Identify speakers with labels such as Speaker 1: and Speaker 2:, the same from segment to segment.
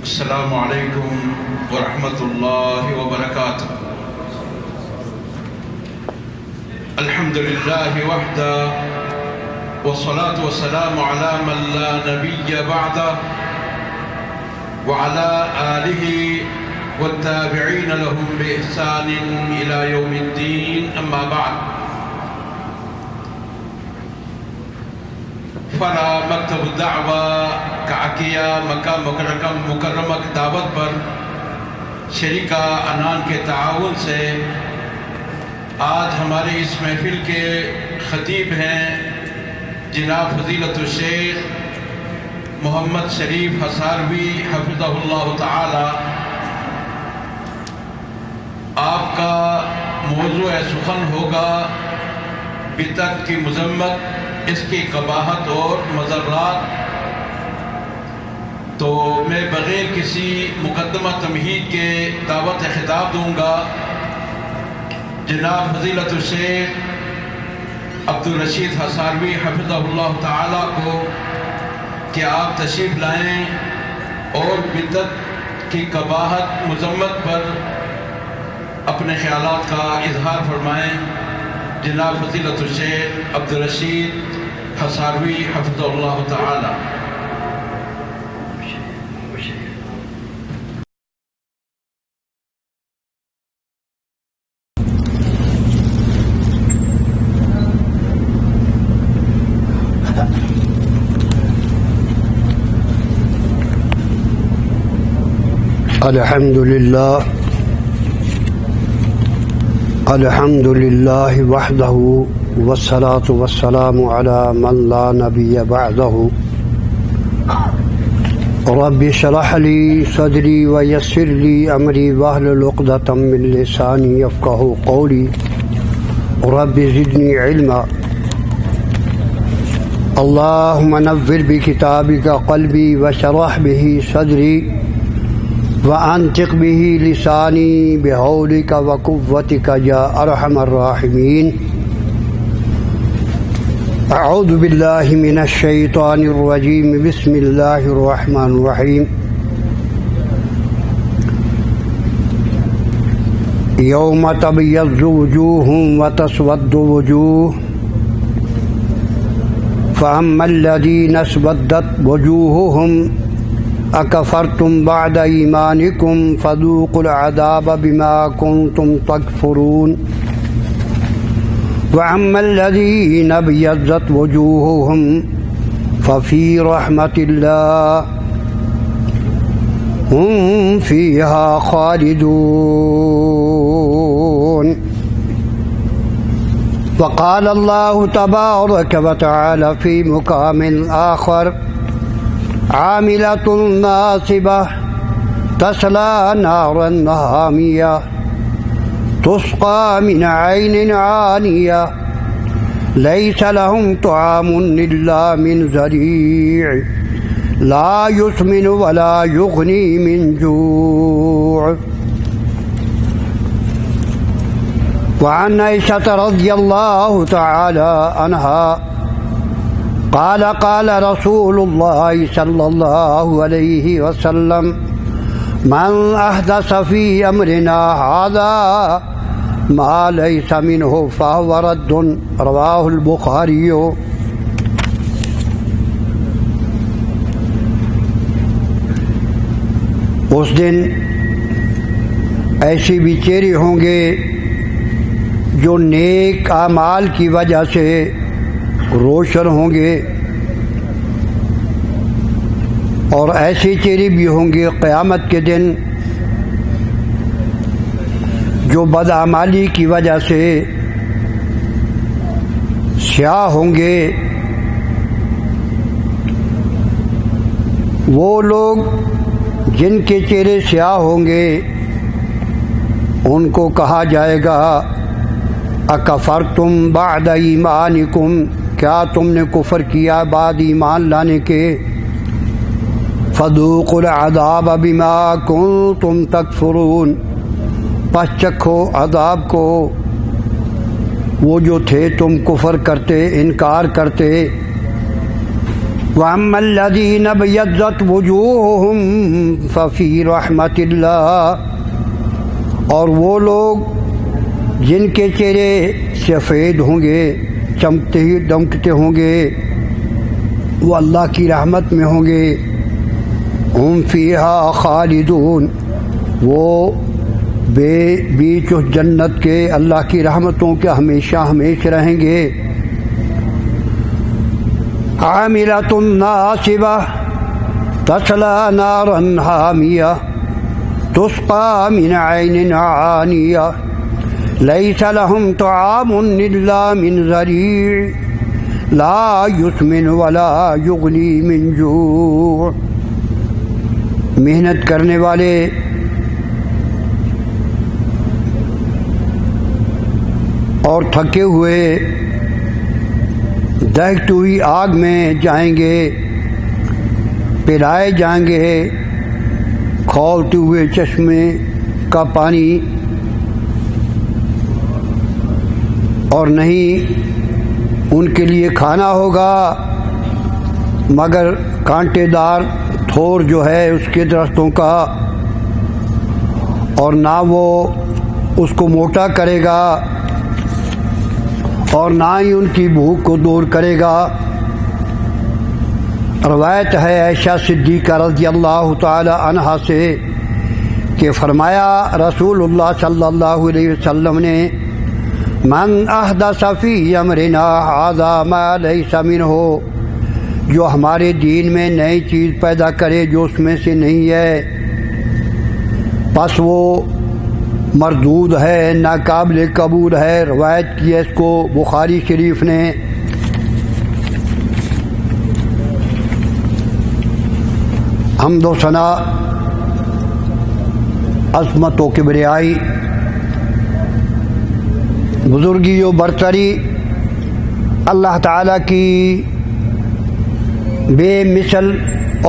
Speaker 1: السلام علیکم ورحمۃ اللہ وبرکاتہ۔ الحمد للہ وحدہ والصلاة والسلام على من لا نبی بعدہ وعلى آلہ والتابعین لهم بإحسان إلى یوم الدین، اما بعد۔ فلا مکتب الدعوہ کعکیہ مکہ مکرمہ کی دعوت پر شریکہ انان کے تعاون سے آج ہمارے اس محفل کے خطیب ہیں جناب فضیلت الشیخ محمد شریف حصاروی حفظہ اللہ تعالی۔ آپ کا موضوع سخن ہوگا بدعت کی مذمت، اس کی قباحت اور مضرات۔ تو میں بغیر کسی مقدمہ تمہید کے دعوت خطاب دوں گا جناب فضیلت الشیخ عبدالرشید حصاروی حفظہ اللہ تعالی کو کہ آپ تشریف لائیں اور بدعت کی قباحت مذمت پر اپنے خیالات کا اظہار فرمائیں۔ جناب فضیلت الشیخ عبدالرشید حصاروی حفظہ اللہ تعالی۔
Speaker 2: الحمد للہ وحدہ والصلاة والسلام علی من لا نبی بعدہ۔ رب اشرح لی صدری ویسر لی امری واحلل عقدۃ من لسانی یفقہوا قولی۔ رب زدنی علما۔ اللہم نور بکتابک قلبی وشرح بہ صدری وانطق به لسانی بحولک وقوتک یا ارحم الراحمین۔ اعوذ باللہ من الشیطان الرجیم، بسم اللہ الرحمن الرحیم۔ یوم تبیض وجوہ وتسود وجوہ، فاما الذین اسودت وجوہہم اکفرتم بعد ایمانکم فذوقوا العذاب بما کنتم تکفرون، واما الذین ابیضت وجوہہم ففی رحمت اللہ ہم فیہا خالدون۔ وقال اللہ تبارک وتعالی فی مقام آخر: عاملة ناصبة تصلى نارا حامية تسقى من عين آنية ليس لهم طعام إلا من ضريع لا يسمن ولا يغني من جوع۔ وعن عائشة رضي الله تعالى عنها قال قال رسول الله صلى الله عليه وسلم: من أحدث في أمرنا هذا ما ليس منه فهو رد، رواه البخاري۔ اس دن ایسی بھی چہرے ہوں گے جو نیک اعمال کی وجہ سے روشن ہوں گے، اور ایسے چہرے بھی ہوں گے قیامت کے دن جو بدعمالی کی وجہ سے سیاہ ہوں گے۔ وہ لوگ جن کے چہرے سیاہ ہوں گے ان کو کہا جائے گا: اکفرتم بعد ایمانکم، کیا تم نے کفر کیا بعد ایمان لانے کے؟ فذوقوا العذاب بما کنتم تکفرون، پس چکھو عذاب کو وہ جو تھے تم کفر کرتے، انکار کرتے۔ وَأَمَّا الَّذِينَ ابْيَضَّتْ وُجُوهُهُمْ فَفِي رَحْمَةِ اللَّهِ، اور وہ لوگ جن کے چہرے سفید ہوں گے، چمکتے ہی دمکتے ہوں گے، وہ اللہ کی رحمت میں ہوں گے. ہم فیہا خالدون، وہ بیچ اس جنت کے اللہ کی رحمتوں کے ہمیشہ ہمیشہ رہیں گے. عاملۃ ناصبہ تصلی نارا حامیہ تسقى من عين عانية ليس لهم طعام إلا من ضريع لا يسمن ولا يغني من جوع. محنت کرنے والے اور تھکے ہوئے دہتی ہوئی آگ میں جائیں گے، پلائے جائیں گے کھولتے ہوئے چشمے کا پانی، اور نہیں ان کے لیے کھانا ہوگا مگر کانٹے دار تھور جو ہے اس کے درختوں کا، اور نہ وہ اس کو موٹا کرے گا اور نہ ہی ان کی بھوک کو دور کرے گا. روایت ہے عائشہ صدیقہ رضی اللہ تعالی عنہا سے کہ فرمایا رسول اللہ صلی اللہ علیہ وسلم نے، من احدث فی امرنا ھذا ما لیس منہ، جو ہمارے دین میں نئی چیز پیدا کرے جو اس میں سے نہیں ہے، پس وہ مردود ہے، ناقابل قبول ہے. روایت کی ہے اس کو بخاری شریف نے. حمد و ثنا، عظمت و کبریائی، بزرگی و برتری اللہ تعالیٰ کی بے مثل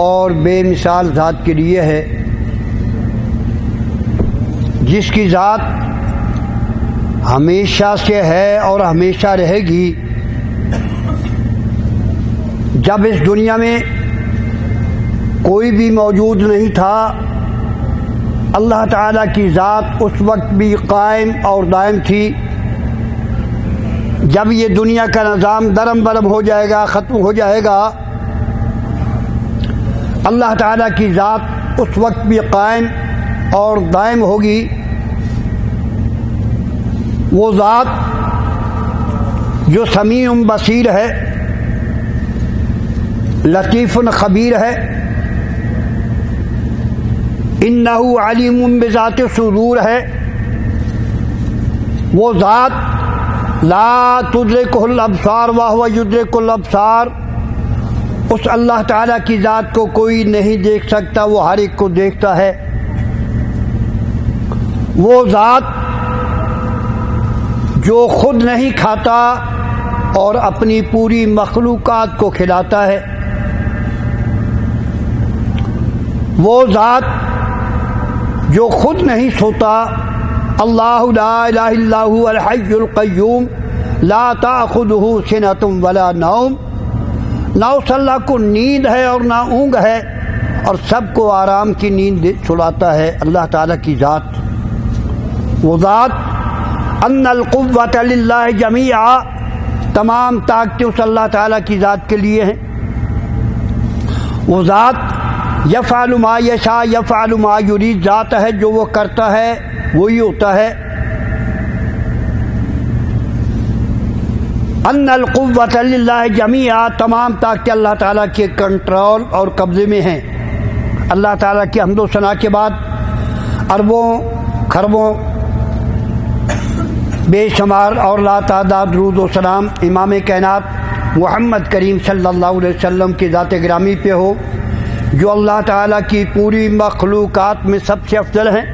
Speaker 2: اور بے مثال ذات کے لیے ہے، جس کی ذات ہمیشہ سے ہے اور ہمیشہ رہے گی. جب اس دنیا میں کوئی بھی موجود نہیں تھا، اللہ تعالیٰ کی ذات اس وقت بھی قائم اور دائم تھی. جب یہ دنیا کا نظام درم برم ہو جائے گا، ختم ہو جائے گا، اللہ تعالیٰ کی ذات اس وقت بھی قائم اور دائم ہوگی. وہ ذات جو سمیع بصیر ہے، لطیف خبیر ہے، انہ علیم بذات الصدور ہے. وہ ذات لا تدرکہ الابصار وہو یدرک الابصار، اس اللہ تعالیٰ کی ذات کو کوئی نہیں دیکھ سکتا، وہ ہر ایک کو دیکھتا ہے. وہ ذات جو خود نہیں کھاتا اور اپنی پوری مخلوقات کو کھلاتا ہے. وہ ذات جو خود نہیں سوتا، اللہ لا الہ الا هو الحی القیوم لا تأخذہ سنۃ ولا نوم، نہ اس اللہ کو نیند ہے اور نہ اونگ ہے، اور سب کو آرام کی نیند سلاتا ہے اللہ تعالیٰ کی ذات. وہ ذات ان القوۃ للہ جمیعا، تمام طاقتیں اس اللہ تعالیٰ کی ذات کے لیے ہیں. وہ ذات یفعل ما یشاء یفعل ما یرید، ذات ہے جو وہ کرتا ہے وہی ہوتا ہے. ان القوۃ للہ جمیعا، تمام طاقتیں اللہ تعالیٰ کے کنٹرول اور قبضے میں ہیں. اللہ تعالیٰ کی حمد و ثنا کے بعد اربوں خربوں بے شمار اور لا تعداد درود و سلام امام کائنات محمد کریم صلی اللہ علیہ وسلم کی ذات گرامی پہ ہو، جو اللہ تعالیٰ کی پوری مخلوقات میں سب سے افضل ہیں،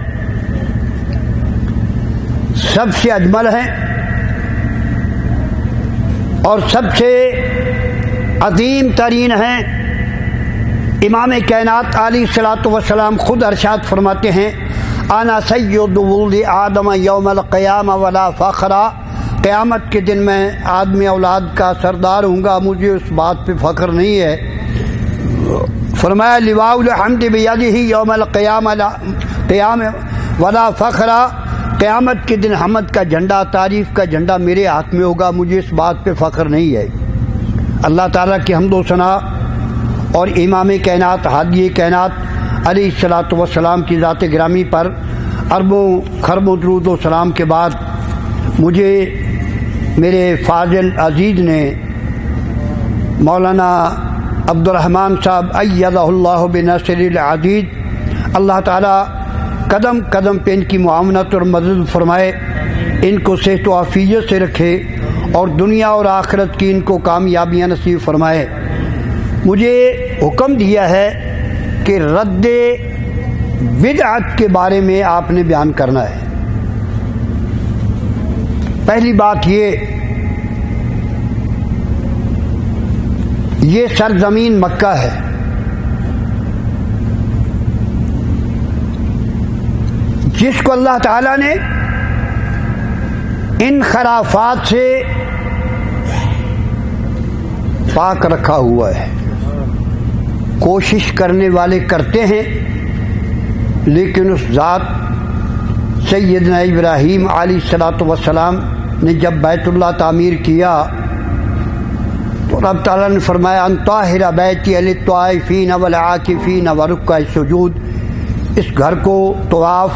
Speaker 2: سب سے اجمل ہیں، اور سب سے عظیم ترین ہیں. امام کائنات علیہ الصلوۃ والسلام خود ارشاد فرماتے ہیں، انا سید ولد آدم یوم القیامہ ولا فخرا، قیامت کے دن میں آدمی اولاد کا سردار ہوں گا، مجھے اس بات پہ فخر نہیں ہے فرمایا لواء الحمد بیدہ یوم القیام ولا فخر، قیامت کے دن حمد کا جھنڈا، تعریف کا جھنڈا میرے ہاتھ میں ہوگا، مجھے اس بات پہ فخر نہیں ہے۔ اللہ تعالیٰ کی حمد و ثنا اور امام کائنات ہادی کائنات علیہ الصلاۃ والسلام کی ذات گرامی پر اربوں خربوں درود و سلام کے بعد مجھے میرے فاضل عزیز نے مولانا عبد الرحمن صاحب ایدہ اللہ بنصر العزیز، اللہ تعالیٰ قدم قدم پہ ان کی معاونت اور مدد فرمائے، ان کو صحت و عافیت سے رکھے اور دنیا اور آخرت کی ان کو کامیابیاں نصیب فرمائے۔ مجھے حکم دیا ہے کہ رد بدعت کے بارے میں آپ نے بیان کرنا ہے۔ پہلی بات یہ سرزمین مکہ ہے، جس کو اللہ تعالیٰ نے ان خرافات سے پاک رکھا ہوا ہے۔ کوشش کرنے والے کرتے ہیں، لیکن اس ذات سیدنا ابراہیم علیہ الصلاۃ والسلام نے جب بیت اللہ تعمیر کیا تو رب تعالیٰ نے فرمایا ان طاہر بیتی للطائفین والعاکفین ورکع السجود، اس گھر کو طواف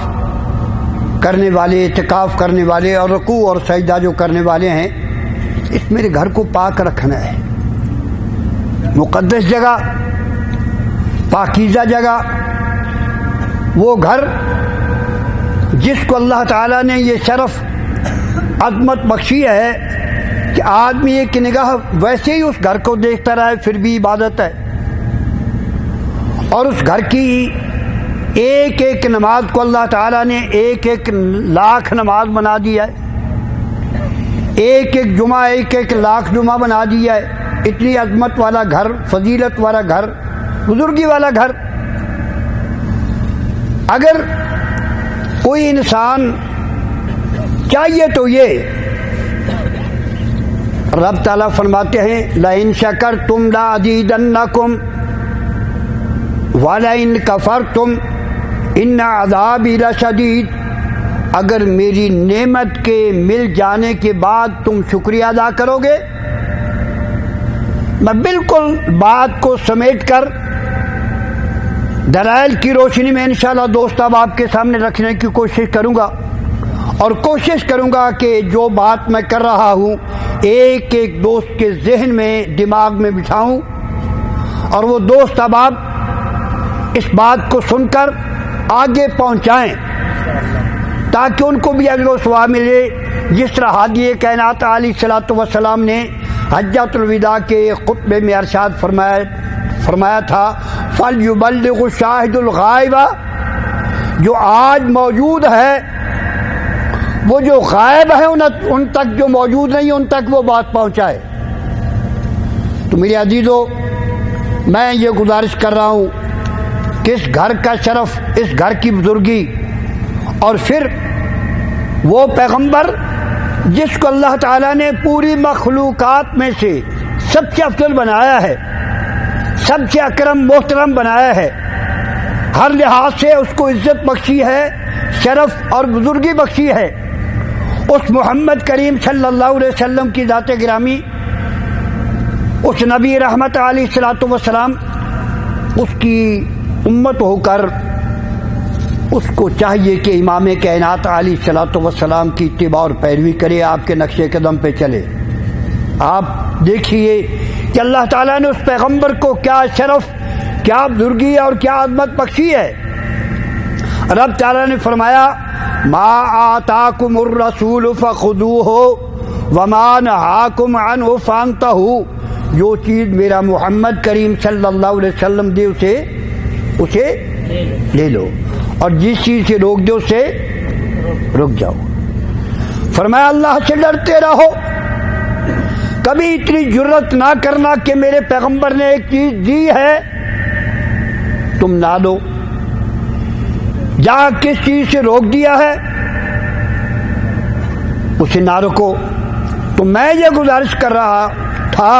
Speaker 2: کرنے والے، اعتکاف کرنے والے اور رکوع اور سجدہ جو کرنے والے ہیں، اس میرے گھر کو پاک رکھنا ہے۔ مقدس جگہ، پاکیزہ جگہ، وہ گھر جس کو اللہ تعالیٰ نے یہ شرف عظمت بخشی ہے کہ آدمی ایک نگاہ ویسے ہی اس گھر کو دیکھتا رہے پھر بھی عبادت ہے، اور اس گھر کی ایک ایک نماز کو اللہ تعالیٰ نے ایک ایک لاکھ نماز بنا دی ہے، ایک ایک جمعہ ایک ایک لاکھ جمعہ بنا دیا ہے۔ اتنی عظمت والا گھر، فضیلت والا گھر، بزرگی والا گھر، اگر کوئی انسان چاہیے تو یہ رب تعالیٰ فرماتے ہیں لَإِن شَكَرْتُمْ لَأَزِيدَنَّكُمْ وَلَئِن كَفَرْتُمْ إِنَّ عَذَابِي لَشَدِيدٌ، اگر میری نعمت کے مل جانے کے بعد تم شکریہ ادا کرو گے، میں بالکل بات کو سمیٹ کر دلائل کی روشنی میں انشاءاللہ دوست اب آپ کے سامنے رکھنے کی کوشش کروں گا، اور کوشش کروں گا کہ جو بات میں کر رہا ہوں ایک ایک دوست کے ذہن میں، دماغ میں بٹھاؤں، اور وہ دوست اب آپ اس بات کو سن کر آگے پہنچائیں تاکہ ان کو بھی اجر و ثواب ملے، جس طرح ہادی کائنات علیہ الصلاۃ والسلام نے حجۃ الوداع کے خطبے میں ارشاد فرمایا تھا فَلْيُبَلِّغُ الشَّاهِدُ الْغَائِبَ، جو آج موجود ہے وہ جو غائب ہے ان تک، جو موجود نہیں ان تک وہ بات پہنچائے۔ تو میرے عزیزو، میں یہ گزارش کر رہا ہوں کہ اس گھر کا شرف، اس گھر کی بزرگی، اور پھر وہ پیغمبر جس کو اللہ تعالیٰ نے پوری مخلوقات میں سے سب سے افضل بنایا ہے، سب سے اکرم محترم بنایا ہے، ہر لحاظ سے اس کو عزت بخشی ہے، شرف اور بزرگی بخشی ہے، اس محمد کریم صلی اللہ علیہ وسلم کی ذات گرامی، اس نبی رحمت علیہ الصلاۃ والسلام، اس کی امت ہو کر اس کو چاہیے کہ امام کائنات علیہ الصلاۃ والسلام کی اتباع اور پیروی کرے، آپ کے نقش قدم پہ چلے۔ آپ دیکھیے کہ اللہ تعالیٰ نے اس پیغمبر کو کیا شرف، کیا بزرگی اور کیا عظمت بخشی ہے۔ رب تعالیٰ نے فرمایا ما آتاکم الرسول فخذوہ وما نہاکم عنہ فانتہوا، جو چیز میرا محمد کریم صلی اللہ علیہ وسلم دے اسے لے لو، اور جس چیز سے روک دے اسے رک جاؤ۔ فرمایا اللہ سے ڈرتے رہو، کبھی اتنی جرت نہ کرنا کہ میرے پیغمبر نے ایک چیز دی ہے تم نہ دو، جہاں کس چیز سے روک دیا ہے اسے نہ رکو۔ تو میں یہ گزارش کر رہا تھا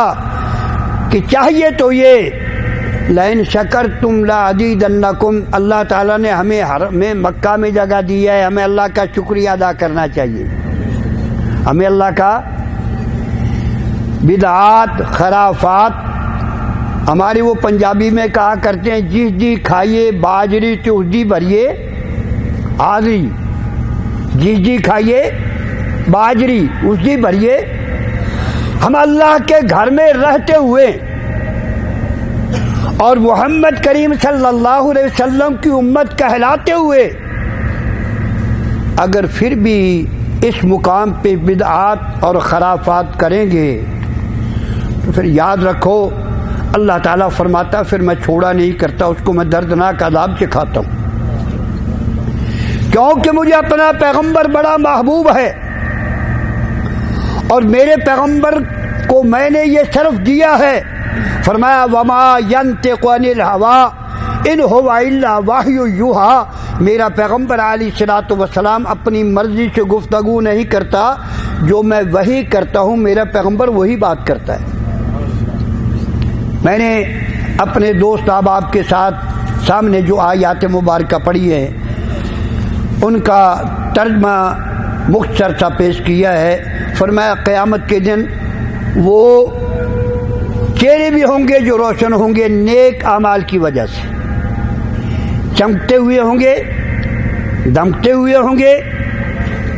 Speaker 2: کہ چاہیے تو یہ لئن شکرتم لازیدنکم، اللہ تعالیٰ نے ہمیں مکہ میں جگہ دی ہے، ہمیں اللہ کا شکریہ ادا کرنا چاہیے، ہمیں اللہ کا۔ بدعات خرافات، ہماری وہ پنجابی میں کہا کرتے ہیں جس دی کھائیے باجری تو اس دی بھریے حاضری، جس دی کھائیے باجری اس دی بھریے۔ ہم اللہ کے گھر میں رہتے ہوئے اور محمد کریم صلی اللہ علیہ وسلم کی امت کہلاتے ہوئے اگر پھر بھی اس مقام پہ بدعات اور خرافات کریں گے تو پھر یاد رکھو اللہ تعالیٰ فرماتا پھر میں چھوڑا نہیں کرتا، اس کو میں دردناک عذاب سکھاتا ہوں، کیونکہ مجھے اپنا پیغمبر بڑا محبوب ہے اور میرے پیغمبر کو میں نے یہ شرف دیا ہے۔ فرمایا وما ينطق عن الهوى ان هو الا وحی یوحی، میرا پیغمبر علیہ الصلوۃ والسلام اپنی مرضی سے گفتگو نہیں کرتا، جو میں وحی کرتا ہوں میرا پیغمبر وہی بات کرتا ہے۔ میں نے اپنے دوست احباب کے ساتھ سامنے جو آیات مبارکہ پڑھی ہے ان کا ترجمہ مختصر سا پیش کیا ہے۔ فرمایا قیامت کے دن وہ چہرے بھی ہوں گے جو روشن ہوں گے نیک اعمال کی وجہ سے، چمکتے ہوئے ہوں گے، دمکتے ہوئے ہوں گے،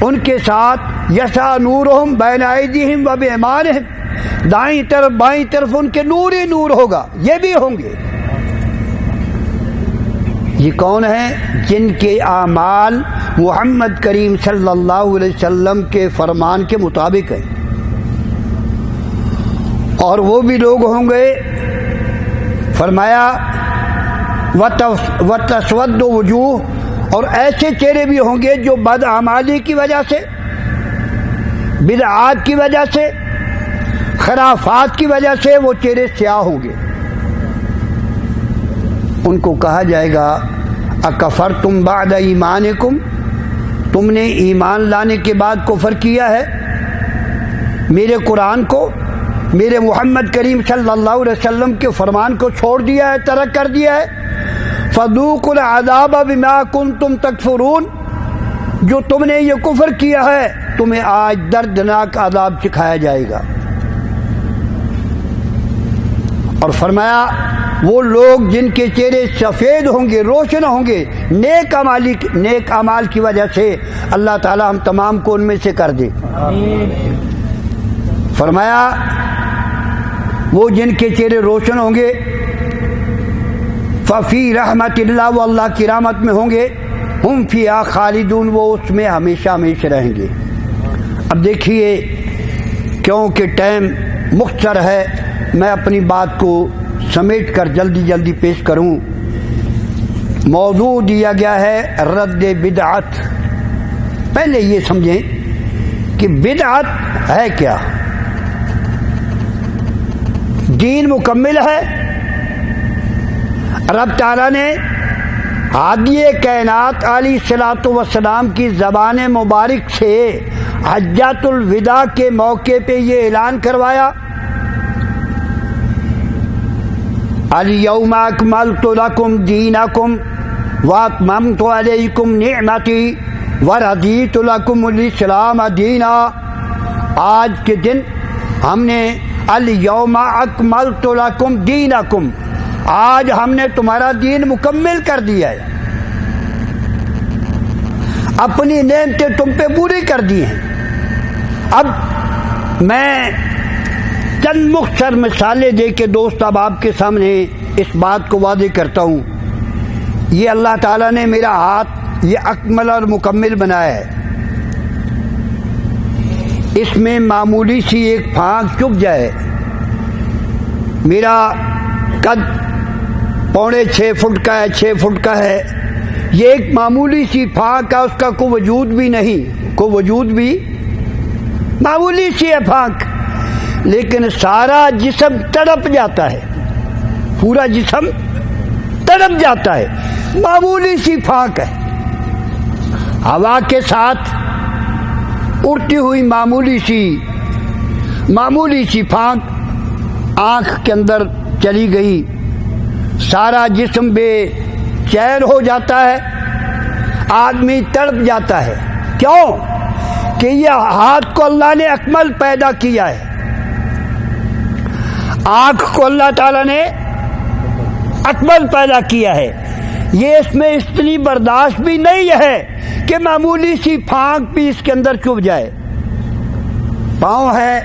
Speaker 2: ان کے ساتھ یسعی نورہم بین ایدیہم و بایمانہم، دائیں طرف بائیں طرف ان کے نور ہی نور ہوگا، یہ بھی ہوں گے۔ یہ کون ہیں؟ جن کے اعمال محمد کریم صلی اللہ علیہ وسلم کے فرمان کے مطابق ہیں، اور وہ بھی لوگ ہوں گے فرمایا وَتَسْوَدُّ وُجُوهٌ، اور ایسے چہرے بھی ہوں گے جو بدعمالی کی وجہ سے، بدعات کی وجہ سے، خرافات کی وجہ سے وہ چہرے سیاہ ہوں گے۔ ان کو کہا جائے گا اکفرتم بعد ایمانکم، تم نے ایمان لانے کے بعد کفر کیا ہے، میرے قرآن کو، میرے محمد کریم صلی اللہ علیہ وسلم کے فرمان کو چھوڑ دیا ہے، ترک کر دیا ہے۔ فذوقوا العذاب بما کنتم تکفرون، جو تم نے یہ کفر کیا ہے تمہیں آج دردناک عذاب سکھایا جائے گا۔ اور فرمایا وہ لوگ جن کے چہرے سفید ہوں گے، روشن ہوں گے نیک اعمال کی وجہ سے، اللہ تعالی ہم تمام کو ان میں سے کر دے۔ فرمایا وہ جن کے چہرے روشن ہوں گے ففی رحمت اللہ، وہ اللہ کی رحمت میں ہوں گے، ہم فیہا خالدون، وہ اس میں ہمیشہ ہمیشہ رہیں گے۔ اب دیکھیے کیونکہ ٹائم مختصر ہے میں اپنی بات کو سمیٹ کر جلدی جلدی پیش کروں۔ موضوع دیا گیا ہے رد بدعت۔ پہلے یہ سمجھیں کہ بدعت ہے کیا؟ دین مکمل ہے، رب تعالیٰ نے ہادی کائنات علیہ الصلوۃ والسلام کی زبان مبارک سے حجۃ الوداع کے موقع پہ یہ اعلان کروایا الیوم اکملت لکم دینکم واتممت علیکم نعمتی ورضیت لکم الاسلام دینا۔ آج کے دن ہم نے الیوم اکملت لکم دینکم، آج ہم نے تمہارا دین مکمل کر دیا ہے، اپنی نعمتیں تم پہ پوری کر دی ہیں۔ اب میں چند مختصر مثالیں دے کے دوست احباب کے سامنے اس بات کو واضح کرتا ہوں۔ یہ اللہ تعالیٰ نے میرا ہاتھ یہ اکمل اور مکمل بنایا ہے، اس میں معمولی سی ایک پھانک چپ جائے، میرا قد 6.25 فٹ کا ہے، 6 فٹ کا ہے، یہ ایک معمولی سی پھانک ہے، اس کا کوئی وجود بھی نہیں، کوئی وجود بھی، معمولی سی ہے پھانک، لیکن سارا جسم تڑپ جاتا ہے، پورا جسم تڑپ جاتا ہے، معمولی سی پھانک ہے، ہوا کے ساتھ اڑتی ہوئی معمولی سی پھانک آنکھ کے اندر چلی گئی سارا جسم بے چین ہو جاتا ہے، آدمی تڑپ جاتا ہے۔ کیوں؟ کہ یہ ہاتھ کو اللہ نے اکمل پیدا کیا ہے، آنکھ کو اللہ تعالیٰ نے اکمل پیدا کیا ہے، یہ اس میں اتنی برداشت بھی نہیں ہے کہ معمولی سی پھانک بھی اس کے اندر چبھ جائے۔ پاؤں ہے،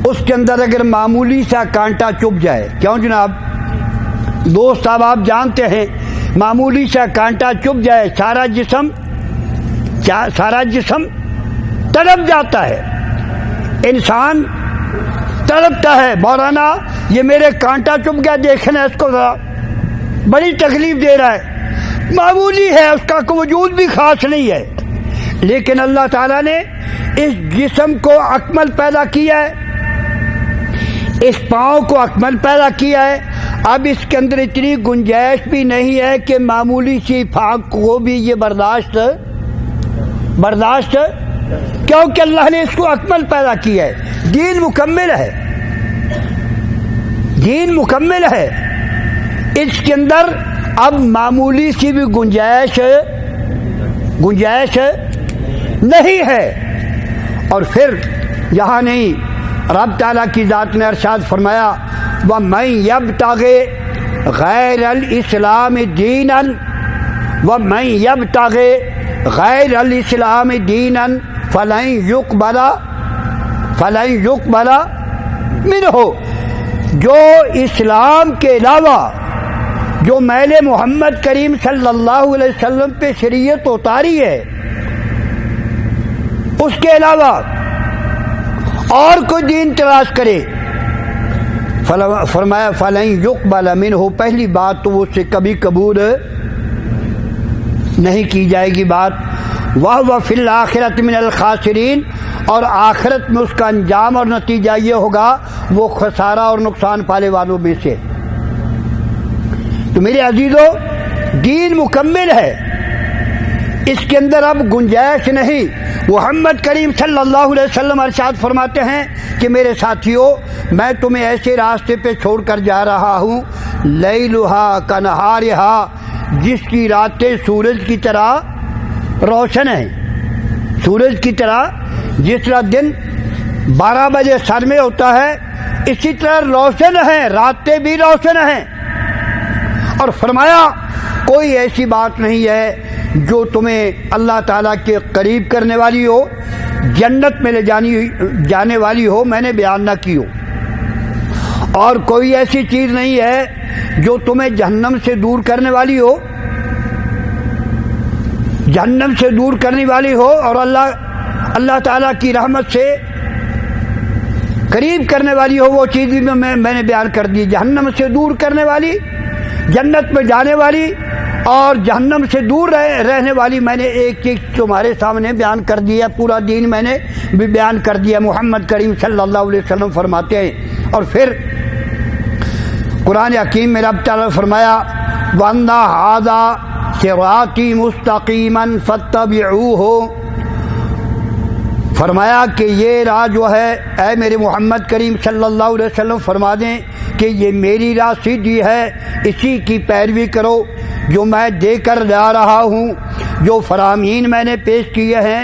Speaker 2: اس کے اندر اگر معمولی سا کانٹا چبھ جائے، کیوں جناب دوست صاحب آپ جانتے ہیں، معمولی سا کانٹا چبھ جائے سارا جسم تڑپ جاتا ہے، انسان تڑپتا ہے، مولانا یہ میرے کانٹا چبھ گیا، دیکھنا اس کو ذرا، بڑی تکلیف دے رہا ہے، معمولی ہے، اس کا وجود بھی خاص نہیں ہے، لیکن اللہ تعالیٰ نے اس جسم کو اکمل پیدا کیا ہے، اس پاؤں کو اکمل پیدا کیا ہے۔ اب اس کے اندر اتنی گنجائش بھی نہیں ہے کہ معمولی سی پھانک کو بھی یہ برداشت کیونکہ اللہ نے اس کو اکمل پیدا کیا ہے، دین مکمل ہے، اس کے اندر اب معمولی سی بھی گنجائش نہیں ہے۔ اور پھر یہاں نہیں، رب تعالیٰ کی ذات نے ارشاد فرمایا وَمَن يَبْتَغِ غَيْرَ الْإِسْلَامِ دِينًا وَمَن يَبْتَغِ غَيْرَ الْإِسْلَامِ دِينًا فَلَن يُقْبَلَ مِنْهُ، جو اسلام کے علاوہ جو میل محمد کریم صلی اللہ علیہ وسلم پہ شریعت اتاری ہے، اس کے علاوہ اور کوئی دین تلاش کرے، فرمایا فَلَن يُقْبَلَ مِنْهُ، پہلی بات تو اس سے کبھی قبول نہیں کی جائے گی بات، وَهُوَ فِي الْآخِرَةِ مِنَ الْخَاسِرِينَ، اور آخرت میں اس کا انجام اور نتیجہ یہ ہوگا وہ خسارہ اور نقصان پانے والوں میں سے۔ تو میرے عزیزو، دین مکمل ہے، اس کے اندر اب گنجائش نہیں۔ محمد کریم صلی اللہ علیہ وسلم ارشاد فرماتے ہیں کہ میرے ساتھیوں، میں تمہیں ایسے راستے پہ چھوڑ کر جا رہا ہوں، لیلھا کنہارھا، جس کی راتیں سورج کی طرح روشن ہیں، سورج کی طرح، جس طرح دن 12 بجے سر میں ہوتا ہے اسی طرح روشن ہیں، راتیں بھی روشن ہیں۔ اور فرمایا کوئی ایسی بات نہیں ہے جو تمہیں اللہ تعالیٰ کے قریب کرنے والی ہو، جنت میں لے جانے والی ہو، میں نے بیان نہ کی ہو، اور کوئی ایسی چیز نہیں ہے جو تمہیں جہنم سے دور کرنے والی ہو، اور اللہ تعالیٰ کی رحمت سے قریب کرنے والی ہو، وہ چیز بھی میں نے بیان کر دی، جہنم سے دور کرنے والی، جنت میں جانے والی اور جہنم سے دور رہنے والی، میں نے ایک چیز تمہارے سامنے بیان کر دی ہے، پورا دین میں نے بھی بیان کر دیا۔ محمد کریم صلی اللہ علیہ وسلم فرماتے ہیں، اور پھر قرآن حکیم میں رب تعالیٰ نے فرمایا وَأَنَّ هَٰذَا صِرَاطِي مُسْتَقِيمًا فَاتَّبِعُوهُ، فرمایا کہ یہ راہ جو ہے، اے میرے محمد کریم صلی اللہ علیہ وسلم فرما دیں کہ یہ میری راہ سیدھی ہے، اسی کی پیروی کرو جو میں دے کر جا رہا ہوں، جو فرامین میں نے پیش کیے ہیں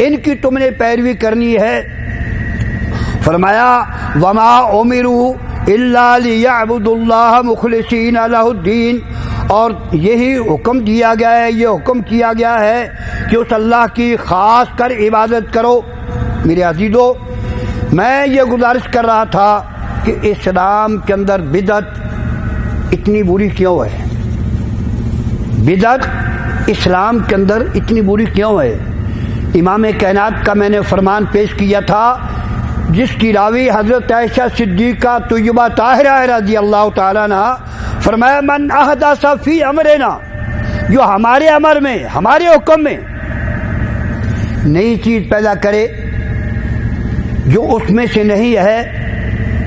Speaker 2: ان کی تم نے پیروی کرنی ہے۔ فرمایا وما امروا الا ليعبدوا الله مخلصين له الدين، اور یہی حکم دیا گیا ہے، یہ حکم کیا گیا ہے کہ اس اللہ کی خاص کر عبادت کرو۔ میرے عزیزو، میں یہ گزارش کر رہا تھا کہ اسلام کے اندر بدعت اتنی بری کیوں ہے؟ بدعت اسلام کے اندر اتنی بری کیوں ہے؟ امام کائنات کا میں نے فرمان پیش کیا تھا، جس کی راوی حضرت عائشہ صدیقہ طیبہ طاہرہ رضی اللہ تعالیٰ عنہ، فرمایا من احدث فی امرنا، جو ہمارے امر میں، ہمارے حکم میں نئی چیز پیدا کرے جو اس میں سے نہیں ہے،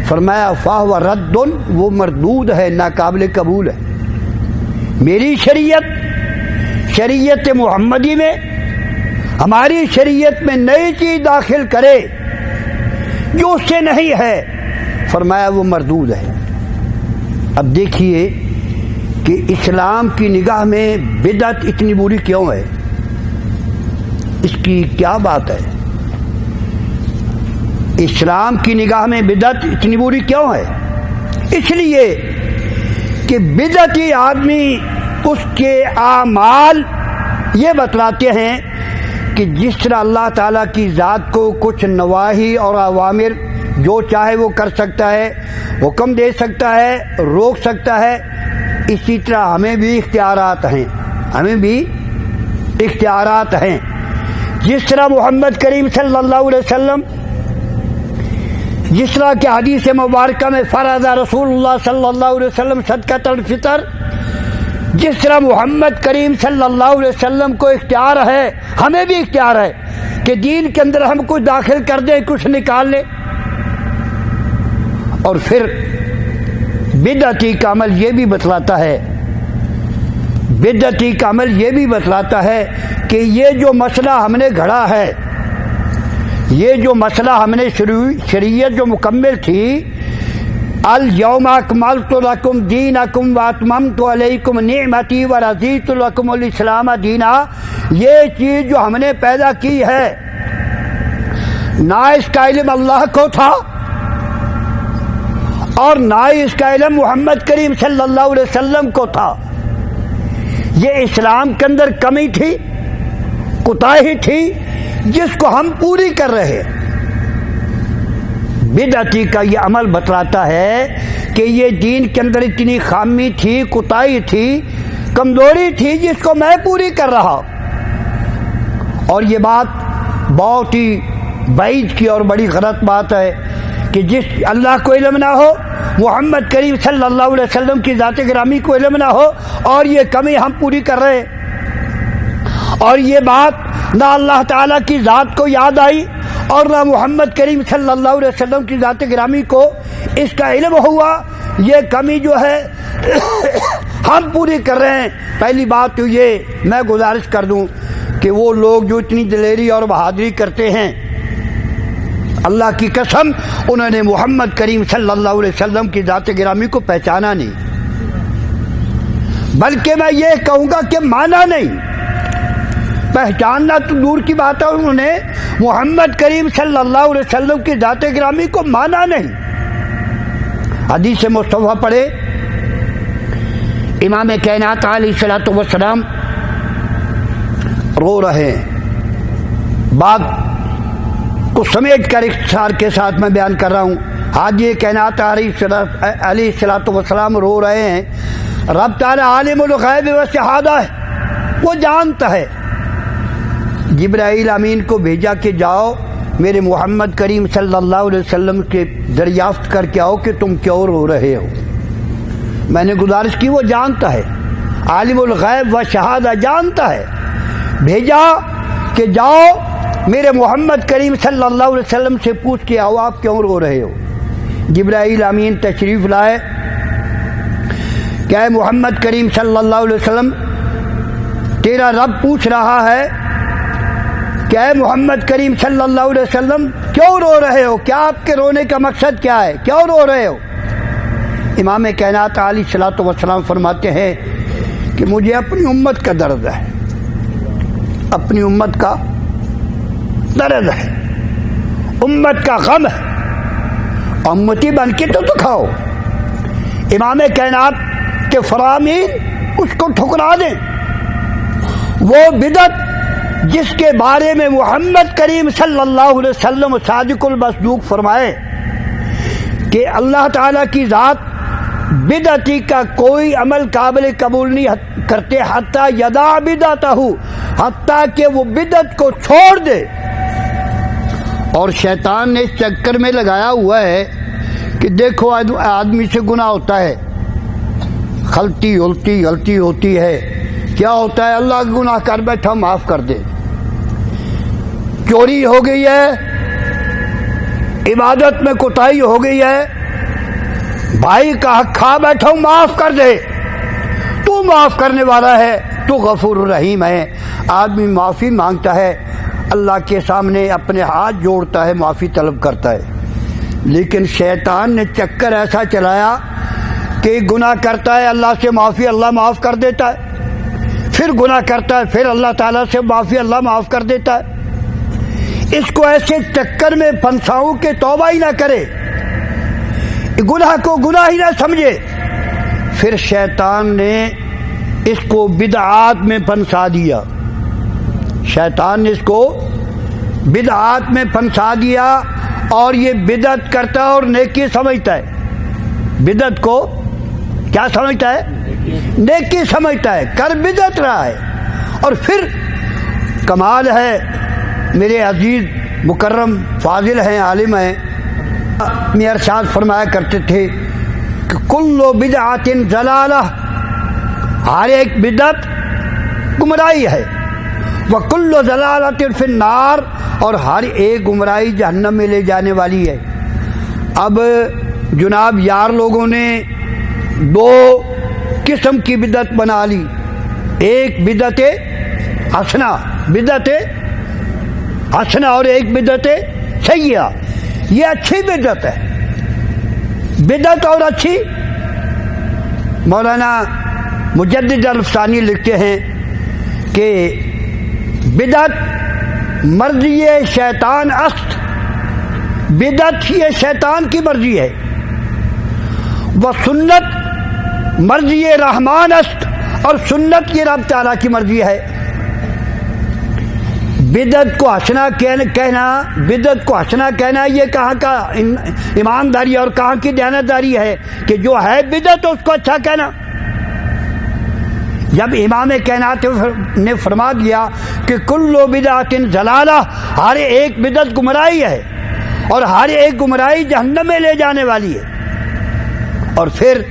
Speaker 2: فرمایا فاہو رد، وہ مردود ہے، ناقابل قبول ہے۔ میری شریعت محمدی میں، ہماری شریعت میں نئی چیز داخل کرے جو اس سے نہیں ہے، فرمایا وہ مردود ہے۔ اب دیکھیے کہ اسلام کی نگاہ میں بدعت اتنی بری کیوں ہے؟ اس کی کیا بات ہے؟ اسلام کی نگاہ میں بدعت اتنی بری کیوں ہے؟ اس لیے کہ بدعتی آدمی اس کے اعمال یہ بتلاتے ہیں کہ جس طرح اللہ تعالیٰ کی ذات کو کچھ نواہی اور اوامر جو چاہے وہ کر سکتا ہے، حکم دے سکتا ہے، روک سکتا ہے، اسی طرح ہمیں بھی اختیارات ہیں، ہمیں بھی اختیارات ہیں۔ جس طرح محمد کریم صلی اللہ علیہ وسلم جس طرح کہ حدیث مبارکہ میں فرض رسول اللہ صلی اللہ علیہ وسلم صدقۃ الفطر، جس طرح محمد کریم صلی اللہ علیہ وسلم کو اختیار ہے، ہمیں بھی اختیار ہے کہ دین کے اندر ہم کچھ داخل کر دیں، کچھ نکال لیں۔ اور پھر بدعتی کا عمل یہ بھی بتلاتا ہے، بدعتی کا عمل یہ بھی بتلاتا ہے کہ یہ جو مسئلہ ہم نے گھڑا ہے، یہ جو مسئلہ ہم نے شریعت جو مکمل تھی، الیوم اکملت لکم دینکم واتممت علیکم نعمتی ورضیت لکم الاسلام دینا، یہ چیز جو ہم نے پیدا کی ہے، نہ اس کا علم اللہ کو تھا اور نہ اس کا علم محمد کریم صلی اللہ علیہ وسلم کو تھا۔ یہ اسلام کے اندر کمی تھی، کوتاہی تھی، جس کو ہم پوری کر رہے۔ بدعتی کا یہ عمل بتلاتا ہے کہ یہ دین کے اندر اتنی خامی تھی، کوتاہی تھی، کمزوری تھی، جس کو میں پوری کر رہا۔ اور یہ بات بہت ہی بعید کی اور بڑی غلط بات ہے کہ جس اللہ کو علم نہ ہو، محمد کریم صلی اللہ علیہ وسلم کی ذات گرامی کو علم نہ ہو، اور یہ کمی ہم پوری کر رہے۔ اور یہ بات نہ اللہ تعالیٰ کی ذات کو یاد آئی اور نہ محمد کریم صلی اللہ علیہ وسلم کی ذات گرامی کو اس کا علم ہوا، یہ کمی جو ہے ہم پوری کر رہے ہیں۔ پہلی بات تو یہ میں گزارش کر دوں کہ وہ لوگ جو اتنی دلیری اور بہادری کرتے ہیں، اللہ کی قسم انہوں نے محمد کریم صلی اللہ علیہ وسلم کی ذات گرامی کو پہچانا نہیں، بلکہ میں یہ کہوں گا کہ مانا نہیں۔ پہچاننا تو دور کی بات ہے، انہوں نے محمد کریم صلی اللہ علیہ وسلم کی ذات گرامی کو مانا نہیں۔ حدیث مصطفیٰ پڑھے، امام کائنات علیہ الصلوۃ والسلام رو رہے ہیں۔ بات کو سمیٹ کر اختصار کے ساتھ میں بیان کر رہا ہوں۔ حاجی کائنات علیہ الصلوۃ والسلام رو رہے ہیں، رب تعالی عالم الغیب والشہادہ ہے، وہ جانتا ہے۔ جبرائیل امین کو بھیجا کہ جاؤ میرے محمد کریم صلی اللہ علیہ وسلم کے دریافت کر کے آؤ کہ تم کیوں رو رہے ہو۔ میں نے گزارش کی، وہ جانتا ہے، عالم الغیب و شہادہ جانتا ہے۔ بھیجا کہ جاؤ میرے محمد کریم صلی اللہ علیہ وسلم سے پوچھ کے آؤ آپ کیوں رو رہے ہو۔ جبرائیل امین تشریف لائے کہ اے محمد کریم صلی اللہ علیہ وسلم، تیرا رب پوچھ رہا ہے کہ اے محمد کریم صلی اللہ علیہ وسلم کیوں رو رہے ہو، کیا آپ کے رونے کا مقصد کیا ہے، کیوں رو رہے ہو؟ امام کائنات علیہ الصلوۃ والسلام فرماتے ہیں کہ مجھے اپنی امت کا درد ہے، اپنی امت کا درد ہے، امت کا غم ہے، امتی بن کے تو دکھاؤ۔ امام کائنات کے فرامین اس کو ٹھکرا دیں۔ وہ بدعت جس کے بارے میں محمد کریم صلی اللہ علیہ وسلم صادق المصدوق فرمائے کہ اللہ تعالیٰ کی ذات بدعتی کا کوئی عمل قابل قبول نہیں کرتے حتیٰ یدع بدعتہ، حتیٰ کہ وہ بدعت کو چھوڑ دے۔ اور شیطان نے اس چکر میں لگایا ہوا ہے کہ دیکھو آدمی سے گناہ ہوتا ہے، غلطی ہوتی ہے، کیا ہوتا ہے؟ اللہ کا گناہ کر بیٹھا معاف کر دے۔ چوری ہو گئی ہے، عبادت میں کوتاہی ہو گئی ہے، بھائی کا حق کھا بیٹھا ہوں معاف کر دے، تو معاف کرنے والا ہے، تو غفور الرحیم ہے۔ آدمی معافی مانگتا ہے، اللہ کے سامنے اپنے ہاتھ جوڑتا ہے، معافی طلب کرتا ہے، لیکن شیطان نے چکر ایسا چلایا کہ گناہ کرتا ہے اللہ سے معافی اللہ معاف کر دیتا ہے، پھر گناہ کرتا ہے پھر اللہ تعالیٰ سے معافی اللہ معاف کر دیتا ہے. اس کو ایسے چکر میں پھنساؤں کہ توبہ ہی نہ کرے، گناہ کو گناہ ہی نہ سمجھے. پھر شیطان نے اس کو بدعات میں پھنسا دیا، شیطان نے اس کو بدعات میں پھنسا دیا، اور یہ بدعت کرتا ہے اور نیکی سمجھتا ہے. بدعت کو کیا سمجھتا ہے؟ نیکی سمجھتا ہے، کر بدعت رہا ہے. اور پھر کمال ہے، میرے عزیز مکرم فاضل ہیں، عالم ہیں، میاں ارشاد فرمایا کرتے تھے کہ کل بدعت ضلالہ، ہر ایک بدعت گمراہی ہے، وکل ضلالۃ فی النار، اور ہر ایک گمراہی جہنم میں لے جانے والی ہے. اب جناب یار لوگوں نے دو قسم کی بدعت بنا لی، ایک بدعت حسنہ، بدعت حسنہ، اور ایک بدعت سیئہ. یہ اچھی بدعت ہے، بدعت اور اچھی. مولانا مجدد الفسانی لکھتے ہیں کہ بدعت مرضی شیطان است، بدعت یہ شیطان کی مرضی ہے. وہ سنت مرضی رحمان است، اور سنت یہ رب تعالیٰ کی مرضی ہے. بدعت کو حسنہ کہنا، بدعت کو حسنہ کہنا، یہ کہاں کا ایمانداری اور کہاں کی دیانتداری ہے کہ جو ہے بدعت اس کو اچھا کہنا. جب امام کائنات نے فرما دیا کہ کل بدعت ضلالہ، ہر ایک بدعت گمراہی ہے اور ہر ایک گمراہی جہنم میں لے جانے والی ہے. اور پھر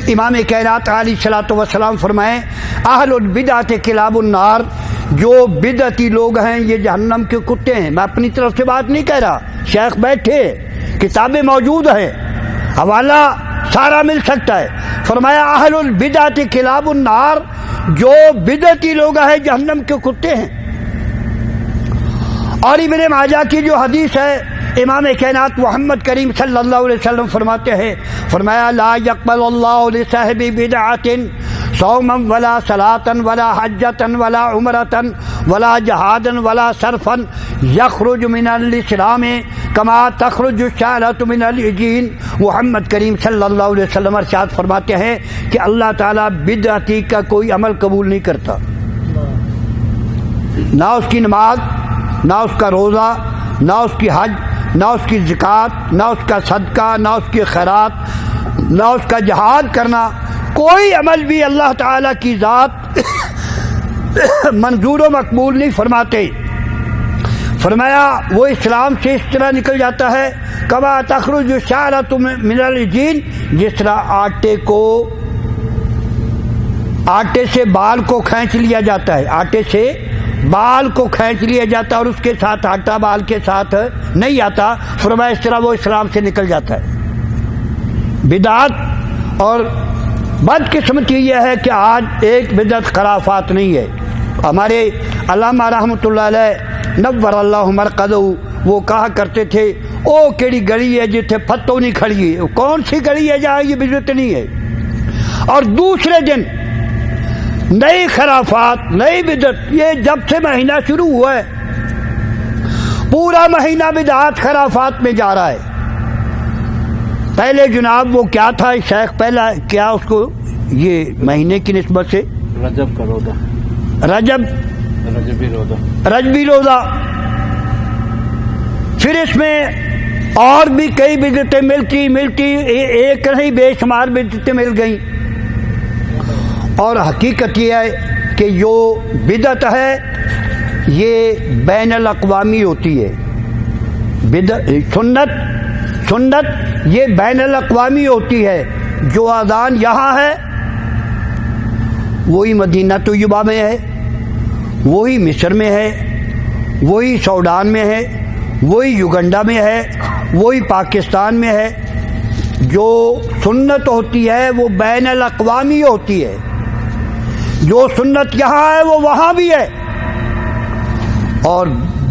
Speaker 2: امام کائنات علیہ الصلوۃ والسلام فرمائیں اہل البدعۃ کلاب النار، جو بدعتی لوگ ہیں یہ جہنم کے کتے ہیں. میں اپنی طرف سے بات نہیں کہہ رہا، شیخ بیٹھے، کتابیں موجود ہیں، حوالہ سارا مل سکتا ہے. فرمایا اہل البدعۃ کلاب النار، جو بدعتی لوگ ہیں جہنم کے کتے ہیں. اور ابن ماجہ کی جو حدیث ہے، امام کائنات محمد کریم صلی اللہ علیہ وسلم فرماتے ہیں، فرمایا لا یقبل اللہ لصاحب بدعۃ صوما ولا صلاۃ ولا حجۃ ولا عمرۃ ولا جہادا ولا صرفا یخرج من الاسلام کما تخرج الشعرۃ من العجین. محمد کریم صلی اللہ علیہ وسلم ارشاد فرماتے ہیں کہ اللہ تعالیٰ بدعتی کا کوئی عمل قبول نہیں کرتا، نہ اس کی نماز، نہ اس کا روزہ، نہ اس کی حج، نہ اس کی زکوٰۃ، نہ اس کا صدقہ، نہ اس کی خیرات، نہ اس کا جہاد کرنا. کوئی عمل بھی اللہ تعالیٰ کی ذات منظور و مقبول نہیں فرماتے. فرمایا وہ اسلام سے اس طرح نکل جاتا ہے کما تخرج الشعرۃ من العجین، جس طرح آٹے سے بال کو کھینچ لیا جاتا ہے، آٹے سے بال کو کھینچ لیا جاتا ہے اور اس کے ساتھ آٹا بال کے ساتھ نہیں آتا. فرمایا اس طرح وہ اسلام سے نکل جاتا ہے. بدعت اور بدقسمتی یہ ہے کہ آج ایک بدعت خرافات نہیں ہے. ہمارے علامہ رحمۃ اللہ علیہ نور اللہ مرقدہ وہ کہا کرتے تھے او کیڑی گلی ہے جتھے پھتو نہیں کھڑی ہے، کون سی گلی ہے جہاں یہ بدعت نہیں ہے. اور دوسرے دن نئی خرافات، نئی بدعت. یہ جب سے مہینہ شروع ہوا ہے پورا مہینہ بدعات خرافات میں جا رہا ہے. پہلے جناب وہ کیا تھا شیخ، پہلا کیا اس کو یہ مہینے کی نسبت سے
Speaker 3: رجب کا روزہ،
Speaker 2: رجبی روزہ. پھر اس میں اور بھی کئی بدعتیں ملتی ایک نہیں بے شمار بدعتیں مل گئیں. اور حقیقت یہ ہے کہ جو بدعت ہے یہ بین الاقوامی ہوتی ہے. سنت یہ بین الاقوامی ہوتی ہے. جو اذان یہاں ہے وہی مدینہ طیبہ میں ہے، وہی مصر میں ہے، وہی سوڈان میں ہے، وہی یوگنڈا میں ہے، وہی پاکستان میں ہے. جو سنت ہوتی ہے وہ بین الاقوامی ہوتی ہے. جو سنت یہاں ہے وہ وہاں بھی ہے. اور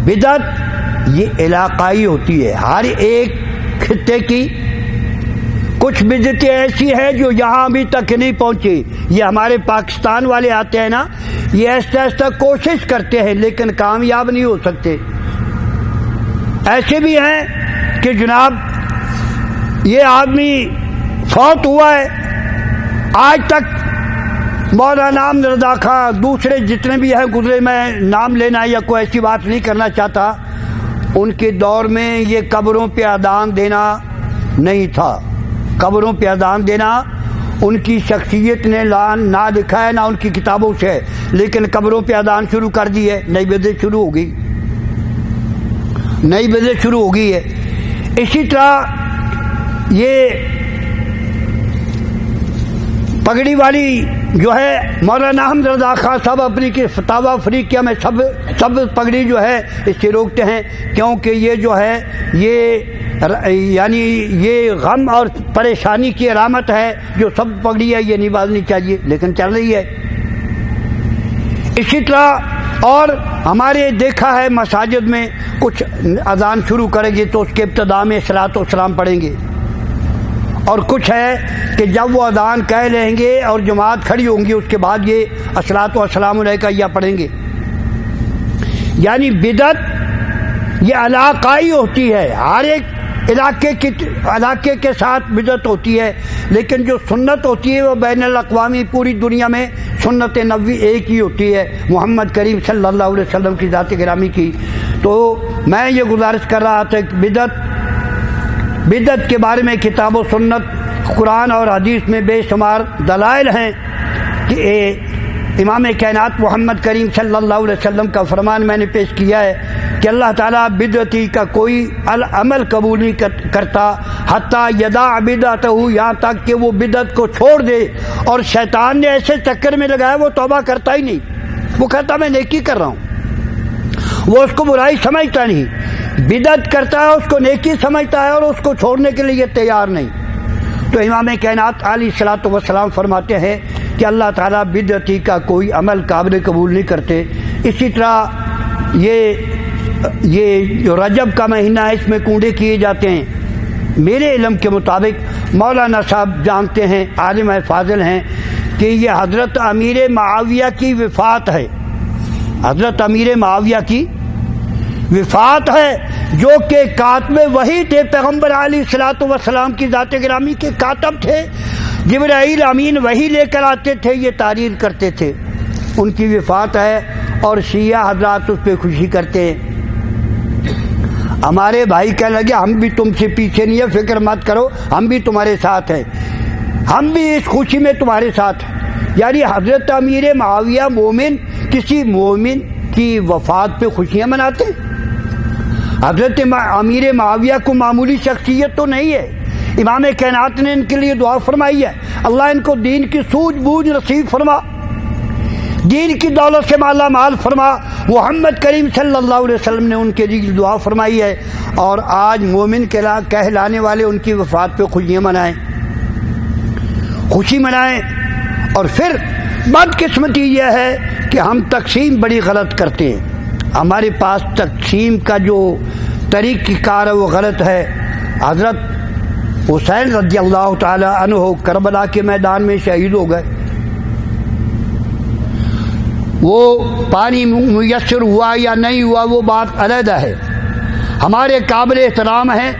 Speaker 2: بدعت یہ علاقائی ہوتی ہے، ہر ایک خطے کی کچھ بدعتیں ایسی ہیں جو یہاں ابھی تک نہیں پہنچی. یہ ہمارے پاکستان والے آتے ہیں نا، یہ ایسا ایسا کوشش کرتے ہیں لیکن کامیاب نہیں ہو سکتے. ایسے بھی ہیں کہ جناب یہ آدمی فوت ہوا ہے، آج تک مولانا احمد رضا خان دوسرے جتنے بھی ہیں گزرے، میں نام لینا یا کوئی ایسی بات نہیں کرنا چاہتا، ان کے دور میں یہ قبروں پہ اذان دینا نہیں تھا. قبروں پہ اذان دینا ان کی شخصیت نے نہ لکھا ہے نہ ان کی کتابوں سے ہے، لیکن قبروں پہ اذان شروع کر دی ہے، نئی بدعت شروع ہو گئی، نئی بدعت شروع ہو گئی ہے. اسی طرح یہ پگڑی والی جو ہے مولانا احمد رضا خان صاحب اپنی کی فتاوی افریقیہ میں سب پگڑی جو ہے اس سے روکتے ہیں، کیونکہ یہ جو ہے یعنی یہ غم اور پریشانی کی علامت ہے. جو سب پگڑی ہے یہ نہیں باندھنی چاہیے لیکن چل رہی ہے. اسی طرح اور ہمارے دیکھا ہے مساجد میں کچھ اذان شروع کریں گے تو اس کے ابتدا میں صلاۃ و سلام پڑھیں گے، اور کچھ ہے کہ جب وہ اذان کہہ لیں گے اور جماعت کھڑی ہوں گی اس کے بعد یہ الصلاۃ والسلام علیکہ یا پڑھیں گے. یعنی بدعت یہ علاقائی ہوتی ہے، ہر ایک علاقے کے ساتھ بدعت ہوتی ہے، لیکن جو سنت ہوتی ہے وہ بین الاقوامی پوری دنیا میں سنت نبوی ایک ہی ہوتی ہے، محمد کریم صلی اللہ علیہ وسلم کی ذات گرامی کی. تو میں یہ گزارش کر رہا تھا کہ بدعت کے بارے میں کتاب و سنت، قرآن اور حدیث میں بے شمار دلائل ہیں کہ امام کائنات محمد کریم صلی اللہ علیہ وسلم کا فرمان میں نے پیش کیا ہے کہ اللہ تعالیٰ بدعتی کا کوئی عمل قبول نہیں کرتا حتیٰ یدع بدعتہ، یہاں تک کہ وہ بدعت کو چھوڑ دے. اور شیطان نے ایسے چکر میں لگایا وہ توبہ کرتا ہی نہیں، وہ کہتا میں نیکی کر رہا ہوں، وہ اس کو برائی سمجھتا نہیں، بدعت کرتا ہے اس کو نیکی سمجھتا ہے اور اس کو چھوڑنے کے لیے تیار نہیں. تو امام کائنات علیہ الصلوۃ والسلام فرماتے ہیں کہ اللہ تعالیٰ بدعتی کا کوئی عمل قابل قبول نہیں کرتے. اسی طرح یہ جو رجب کا مہینہ ہے اس میں کنڈے کیے جاتے ہیں. میرے علم کے مطابق مولانا صاحب جانتے ہیں، عالم فاضل ہیں، کہ یہ حضرت امیر معاویہ کی وفات ہے، حضرت امیر معاویہ کی وفات ہے، جو کہ کاتب وحی تھے، پیغمبر علیہ الصلوۃ والسلام کی ذات گرامی کے کاتب تھے. جبرائیل امین وحی لے کر آتے تھے، یہ تحریر کرتے تھے. ان کی وفات ہے اور شیعہ حضرات اس پہ خوشی کرتے ہیں. ہمارے بھائی کہنے لگے ہم بھی تم سے پیچھے نہیں ہیں، فکر مت کرو، ہم بھی تمہارے ساتھ ہیں، ہم بھی اس خوشی میں تمہارے ساتھ ہیں. یعنی حضرت امیر معاویہ مومن کسی مومن کی وفات پہ خوشیاں مناتے ہیں. حضرت امیر معاویہ کو معمولی شخصیت تو نہیں ہے. امام کائنات نے ان کے لیے دعا فرمائی ہے، اللہ ان کو دین کی سوجھ بوجھ نصیب فرما، دین کی دولت سے مالا مال فرما. محمد کریم صلی اللہ علیہ وسلم نے ان کے لیے دعا فرمائی ہے، اور آج مومن کہلانے والے ان کی وفات پہ خوشیاں منائیں، خوشی منائیں. اور پھر بدقسمتی یہ ہے کہ ہم تقسیم بڑی غلط کرتے ہیں. ہمارے پاس تقسیم کا جو طریقہ کار ہے وہ غلط ہے. حضرت حسین رضی اللہ تعالی عنہ کربلا کے میدان میں شہید ہو گئے. وہ پانی میسر ہوا یا نہیں ہوا وہ بات علیحدہ ہے، ہمارے قابل احترام ہیں.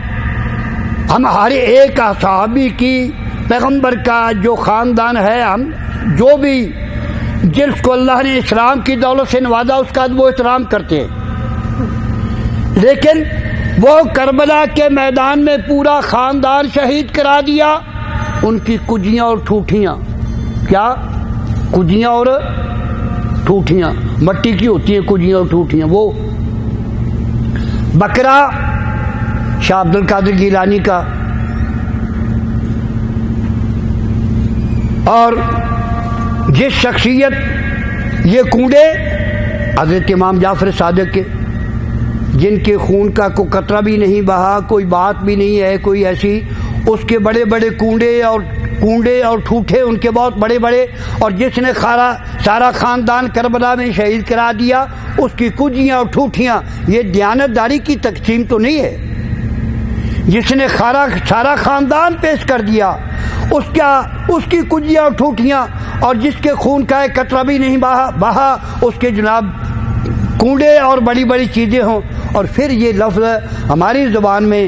Speaker 2: ہم ہر ایک صحابی کی، پیغمبر کا جو خاندان ہے، ہم جو بھی جس کو اللہ نے اسلام کی دولت سے نوازا اس کا وہ احترام کرتے ہیں. لیکن وہ کربلا کے میدان میں پورا خاندان شہید کرا دیا. ان کی کجیاں اور ٹھوٹھیاں، کیا کجیاں اور ٹھوٹھیاں مٹی کی ہوتی ہیں، کجیاں اور ٹھوٹھیاں. وہ بکرا شاہ عبد القادر گیلانی کا، اور جس شخصیت یہ کنڈے حضرت امام جعفر صادق کے، جن کے خون کا کوئی قطرہ بھی نہیں بہا، کوئی بات بھی نہیں ہے کوئی ایسی، اس کے بڑے بڑے کنڈے اور ٹھوٹھے ان کے بہت بڑے بڑے، اور جس نے سارا خاندان کربلا میں شہید کرا دیا اس کی کجیاں اور ٹھوٹھیاں. یہ دیانتداری کی تقسیم تو نہیں ہے. جس نے سارا خاندان پیش کر دیا، اس کی کجیاں اور ٹھوٹیاں، اور جس کے خون کا ایک قطرہ بھی نہیں بہا اس کے جناب کنڈے اور بڑی بڑی چیزیں ہوں۔ اور پھر یہ لفظ ہماری زبان میں،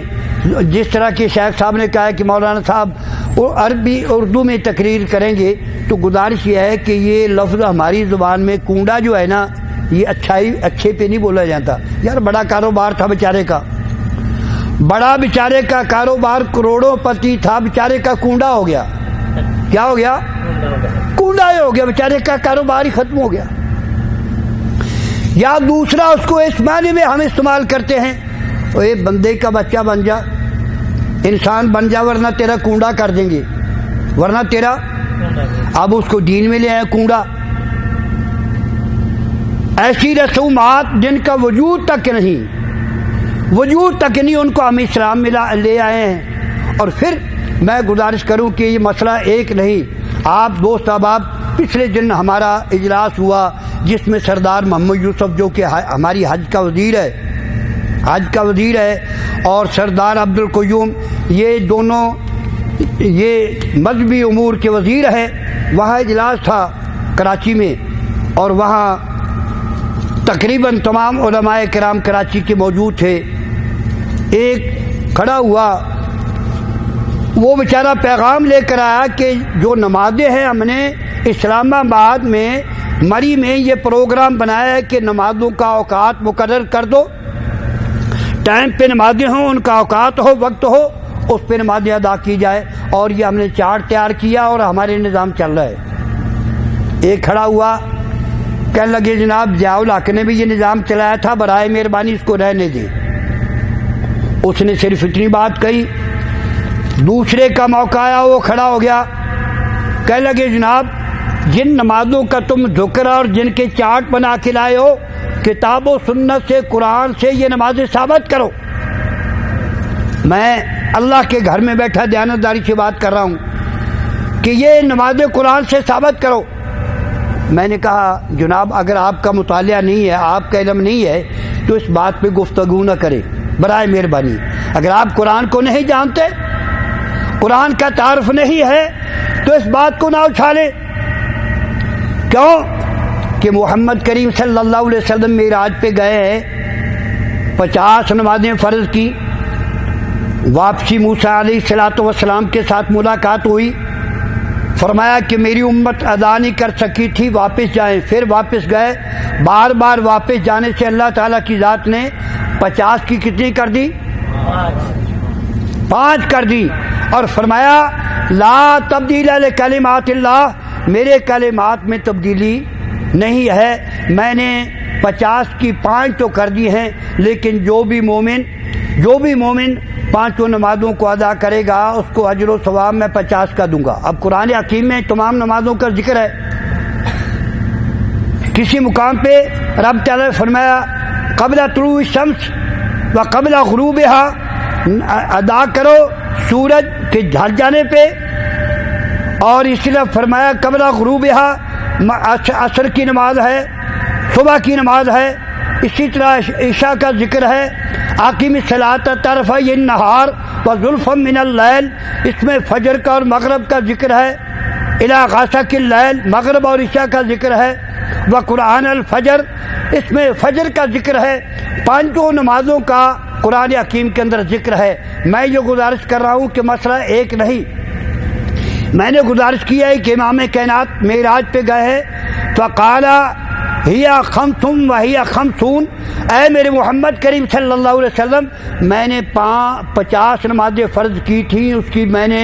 Speaker 2: جس طرح کہ شیخ صاحب نے کہا ہے کہ مولانا صاحب اردو میں تقریر کریں گے، تو گزارش یہ ہے کہ یہ لفظ ہماری زبان میں کنڈا جو ہے نا، یہ اچھے پہ نہیں بولا جاتا۔ یار بڑا کاروبار تھا بیچارے کا، بڑا بیچارے کا کاروبار، کروڑوں پتی تھا، بیچارے کا کنڈا ہو گیا۔ کیا ہو گیا؟ کنڈا ہی ہو گیا، بیچارے کا کاروبار ہی ختم ہو گیا۔ یا دوسرا اس کو اس معنی میں ہم استعمال کرتے ہیں، اے بندے کا بچہ بن جا، انسان بن جا، ورنہ تیرا کنڈا کر دیں گے، ورنہ تیرا۔ اب اس کو دین میں لے آئے کنڈا۔ ایسی رسومات جن کا وجود تک نہیں ان کو ہم اسلام میں لے آئے ہیں۔ اور پھر میں گزارش کروں کہ یہ مسئلہ ایک نہیں، آپ دوست احباب، پچھلے دن ہمارا اجلاس ہوا جس میں سردار محمد یوسف جو کہ ہماری حج کا وزیر ہے اور سردار عبدالقیوم، یہ دونوں یہ مذہبی امور کے وزیر ہیں، وہاں اجلاس تھا کراچی میں، اور وہاں تقریباً تمام علماء کرام کراچی کے موجود تھے۔ ایک کھڑا ہوا، وہ بیچارہ پیغام لے کر آیا کہ جو نمازیں ہیں، ہم نے اسلام آباد میں مری میں یہ پروگرام بنایا ہے کہ نمازوں کا اوقات مقرر کر دو، ٹائم پہ نمازیں ہوں، ان کا اوقات ہو، وقت ہو، اس پہ نمازیں ادا کی جائے، اور یہ ہم نے چارٹ تیار کیا اور ہمارے نظام چل رہا ہے۔ ایک کھڑا ہوا، کہنے لگے جناب ضیاء الحق نے بھی یہ نظام چلایا تھا، برائے مہربانی اس کو رہنے دیں۔ اس نے صرف اتنی بات کہی۔ دوسرے کا موقع آیا، وہ کھڑا ہو گیا، کہنے لگے جناب جن نمازوں کا تم ذکر اور جن کے چارٹ بنا کے لائے ہو، کتاب و سنت سے، قرآن سے یہ نمازیں ثابت کرو۔ میں اللہ کے گھر میں بیٹھا دیانتداری سے بات کر رہا ہوں کہ یہ نمازیں قرآن سے ثابت کرو۔ میں نے کہا جناب اگر آپ کا مطالعہ نہیں ہے، آپ کا علم نہیں ہے، تو اس بات پہ گفتگو نہ کریں برائے مہربانی۔ اگر آپ قرآن کو نہیں جانتے، قرآن کا تعارف نہیں ہے، تو اس بات کو نہ اچھالیں۔ کیوں کہ محمد کریم صلی اللہ علیہ وسلم معراج پہ گئے ہیں، 50 نمازیں فرض کی، واپسی موسیٰ علیہ الصلوۃ والسلام کے ساتھ ملاقات ہوئی، فرمایا کہ میری امت ادا نہیں کر سکی تھی، واپس جائیں، پھر واپس گئے، بار بار واپس جانے سے اللہ تعالیٰ کی ذات نے 50 کی کتنی کر دی؟ 5 کر دی، اور فرمایا لا تبدیل لکلمات اللہ، میرے کلمات میں تبدیلی نہیں ہے، میں نے 50 کی 5 تو کر دی ہیں، لیکن جو بھی مومن 5 نمازوں کو ادا کرے گا اس کو اجر و ثواب میں 50 کا دوں گا۔ اب قرآن حکیم میں تمام نمازوں کا ذکر ہے۔ کسی مقام پہ رب تعالیٰ نے فرمایا قبل طلوع الشمس و قبل غروبها، ادا کرو سورج کے ڈھل جانے پہ، اور اس لیے فرمایا قبل غروبها، عصر کی نماز ہے، صبح کی نماز ہے، اسی طرح عشاء کا ذکر ہے، اقیم الصلاۃ طرفی النہار وزلفا من اللیل، اس میں فجر کا اور مغرب کا ذکر ہے، الی غسق اللیل، مغرب اور عشاء کا ذکر ہے، وقرآن الفجر، اس میں فجر کا ذکر ہے، 5 نمازوں کا قرآن حکیم کے اندر ذکر ہے۔ میں یہ گزارش کر رہا ہوں کہ مسئلہ ایک نہیں، میں نے گزارش کیا ہے کہ امام کائنات معراج پہ گئے ہیں، فقال ہی خمس وہی خمسون، اے میرے محمد کریم صلی اللہ علیہ وسلم، میں نے 50 نمازیں فرض کی تھیں، اس کی میں نے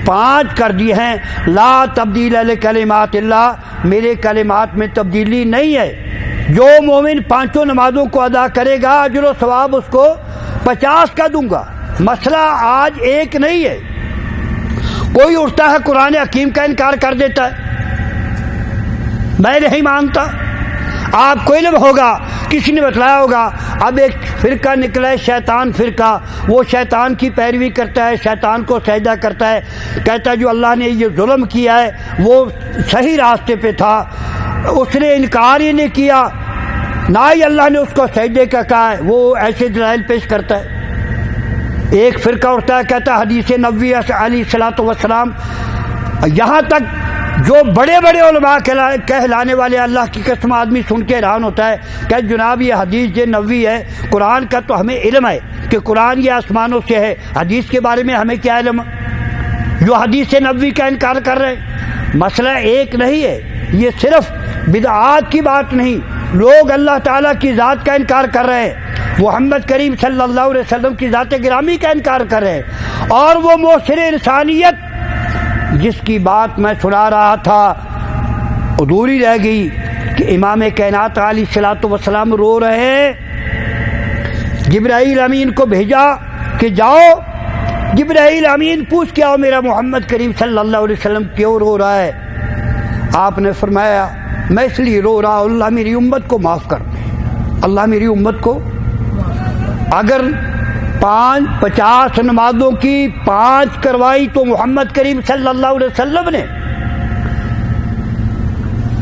Speaker 2: 5 کر دی ہیں، لا تبدیل لکلمات اللہ، میرے کلمات میں تبدیلی نہیں ہے، جو مومن 5 نمازوں کو ادا کرے گا اجر و ثواب اس کو 50 کا دوں گا۔ مسئلہ آج ایک نہیں ہے، کوئی اٹھتا ہے قرآن حکیم کا انکار کر دیتا ہے، میں نہیں مانتا، آپ کو علم ہوگا، کسی نے بتلایا ہوگا۔ اب ایک فرقہ نکلا ہے شیطان فرقہ، وہ شیطان کی پیروی کرتا ہے، شیطان کو سجدہ کرتا ہے، کہتا ہے جو اللہ نے یہ ظلم کیا ہے وہ صحیح راستے پہ تھا، اس نے انکار ہی نہیں کیا، نہ ہی اللہ نے اس کو سجدے کا کہا ہے، وہ ایسے دلائل پیش کرتا ہے۔ ایک فرقہ اٹھتا ہے کہتا ہے حدیث نبوی علیہ الصلوۃ والسلام، یہاں تک جو بڑے بڑے علماء کہلانے والے اللہ کی قسم آدمی سن کے حیران ہوتا ہے کہ جناب یہ حدیث یہ نبوی ہے، قرآن کا تو ہمیں علم ہے کہ قرآن یہ آسمانوں سے ہے، حدیث کے بارے میں ہمیں کیا علم؟ جو حدیث نبوی کا انکار کر رہے ہیں۔ مسئلہ ایک نہیں ہے، یہ صرف بدعات کی بات نہیں، لوگ اللہ تعالیٰ کی ذات کا انکار کر رہے ہیں، محمد کریم صلی اللہ علیہ وسلم کی ذات گرامی کا انکار کر رہے ہیں، اور وہ محسن انسانیت جس کی بات میں سنا رہا تھا ادھوری رہ گئی کہ امام کائنات علیہ الصلوۃ والسلام رو رہے ہیں، جبرائیل امین کو بھیجا کہ جاؤ جبرائیل امین پوچھ کے آؤ میرا محمد کریم صلی اللہ علیہ وسلم کیوں رو رہا ہے؟ آپ نے فرمایا میں اس لیے رو رہا ہوں اللہ میری امت کو معاف کر دے، اللہ میری امت کو۔ اگر 50 نمازوں کی 5 کروائی تو محمد کریم صلی اللہ علیہ وسلم نے،